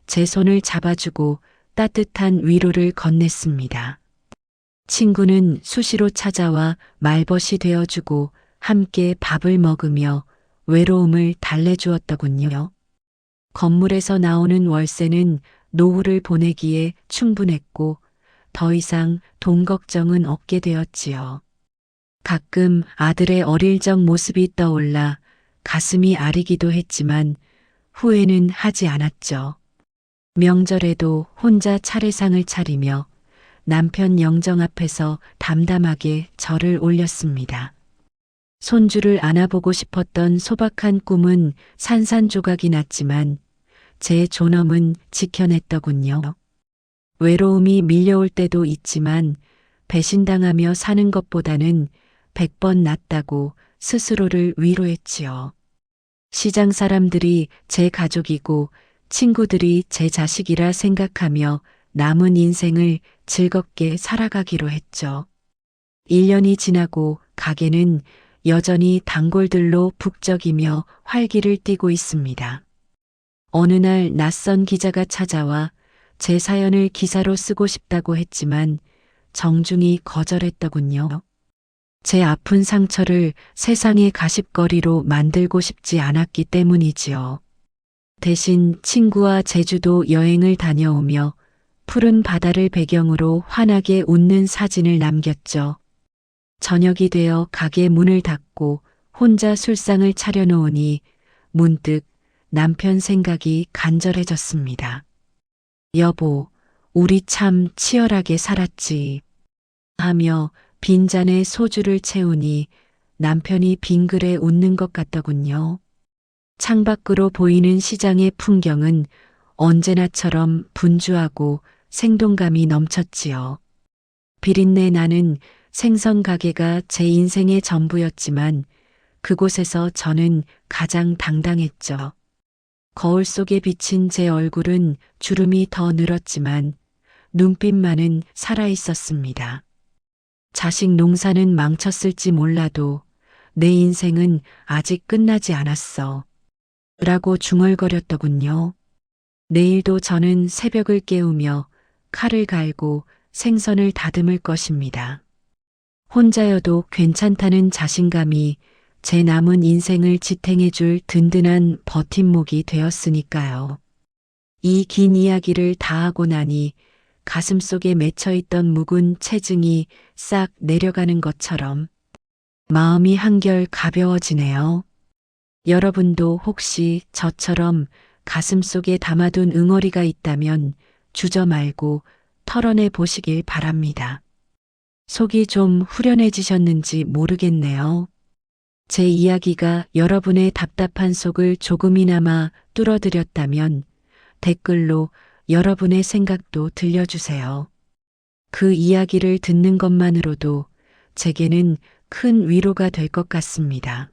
제 손을 잡아주고 따뜻한 위로를 건넸습니다. 친구는 수시로 찾아와 말벗이 되어주고 함께 밥을 먹으며 외로움을 달래주었더군요. 건물에서 나오는 월세는 노후를 보내기에 충분했고 더 이상 돈 걱정은 없게 되었지요. 가끔 아들의 어릴 적 모습이 떠올라 가슴이 아리기도 했지만 후회는 하지 않았죠. 명절에도 혼자 차례상을 차리며 남편 영정 앞에서 담담하게 절을 올렸습니다. 손주를 안아보고 싶었던 소박한 꿈은 산산조각이 났지만 제 존엄은 지켜냈더군요. 외로움이 밀려올 때도 있지만 배신당하며 사는 것보다는 100번 낫다고 스스로를 위로했지요. 시장 사람들이 제 가족이고 친구들이 제 자식이라 생각하며 남은 인생을 즐겁게 살아가기로 했죠. 1년이 지나고 가게는 여전히 단골들로 북적이며 활기를 띠고 있습니다. 어느 날 낯선 기자가 찾아와 제 사연을 기사로 쓰고 싶다고 했지만 정중히 거절했더군요. 제 아픈 상처를 세상의 가십거리로 만들고 싶지 않았기 때문이지요. 대신 친구와 제주도 여행을 다녀오며 푸른 바다를 배경으로 환하게 웃는 사진을 남겼죠. 저녁이 되어 가게 문을 닫고 혼자 술상을 차려놓으니 문득 남편 생각이 간절해졌습니다. 여보, 우리 참 치열하게 살았지. 하며 빈잔에 소주를 채우니 남편이 빙그레 웃는 것 같더군요. 창밖으로 보이는 시장의 풍경은 언제나처럼 분주하고 생동감이 넘쳤지요. 비린내 나는 생선 가게가 제 인생의 전부였지만 그곳에서 저는 가장 당당했죠. 거울 속에 비친 제 얼굴은 주름이 더 늘었지만 눈빛만은 살아있었습니다. 자식 농사는 망쳤을지 몰라도 내 인생은 아직 끝나지 않았어. 라고 중얼거렸더군요. 내일도 저는 새벽을 깨우며 칼을 갈고 생선을 다듬을 것입니다. 혼자여도 괜찮다는 자신감이 제 남은 인생을 지탱해줄 든든한 버팀목이 되었으니까요. 이 긴 이야기를 다 하고 나니 가슴속에 맺혀있던 묵은 체증이 싹 내려가는 것처럼 마음이 한결 가벼워지네요. 여러분도 혹시 저처럼 가슴속에 담아둔 응어리가 있다면 주저 말고 털어내 보시길 바랍니다. 속이 좀 후련해지셨는지 모르겠네요. 제 이야기가 여러분의 답답한 속을 조금이나마 뚫어드렸다면 댓글로 여러분의 생각도 들려주세요. 그 이야기를 듣는 것만으로도 제게는 큰 위로가 될 것 같습니다.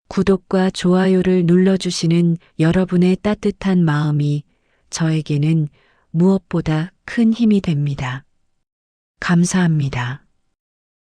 구독과 좋아요를 눌러주시는 여러분의 따뜻한 마음이 저에게는 무엇보다 큰 힘이 됩니다. 감사합니다.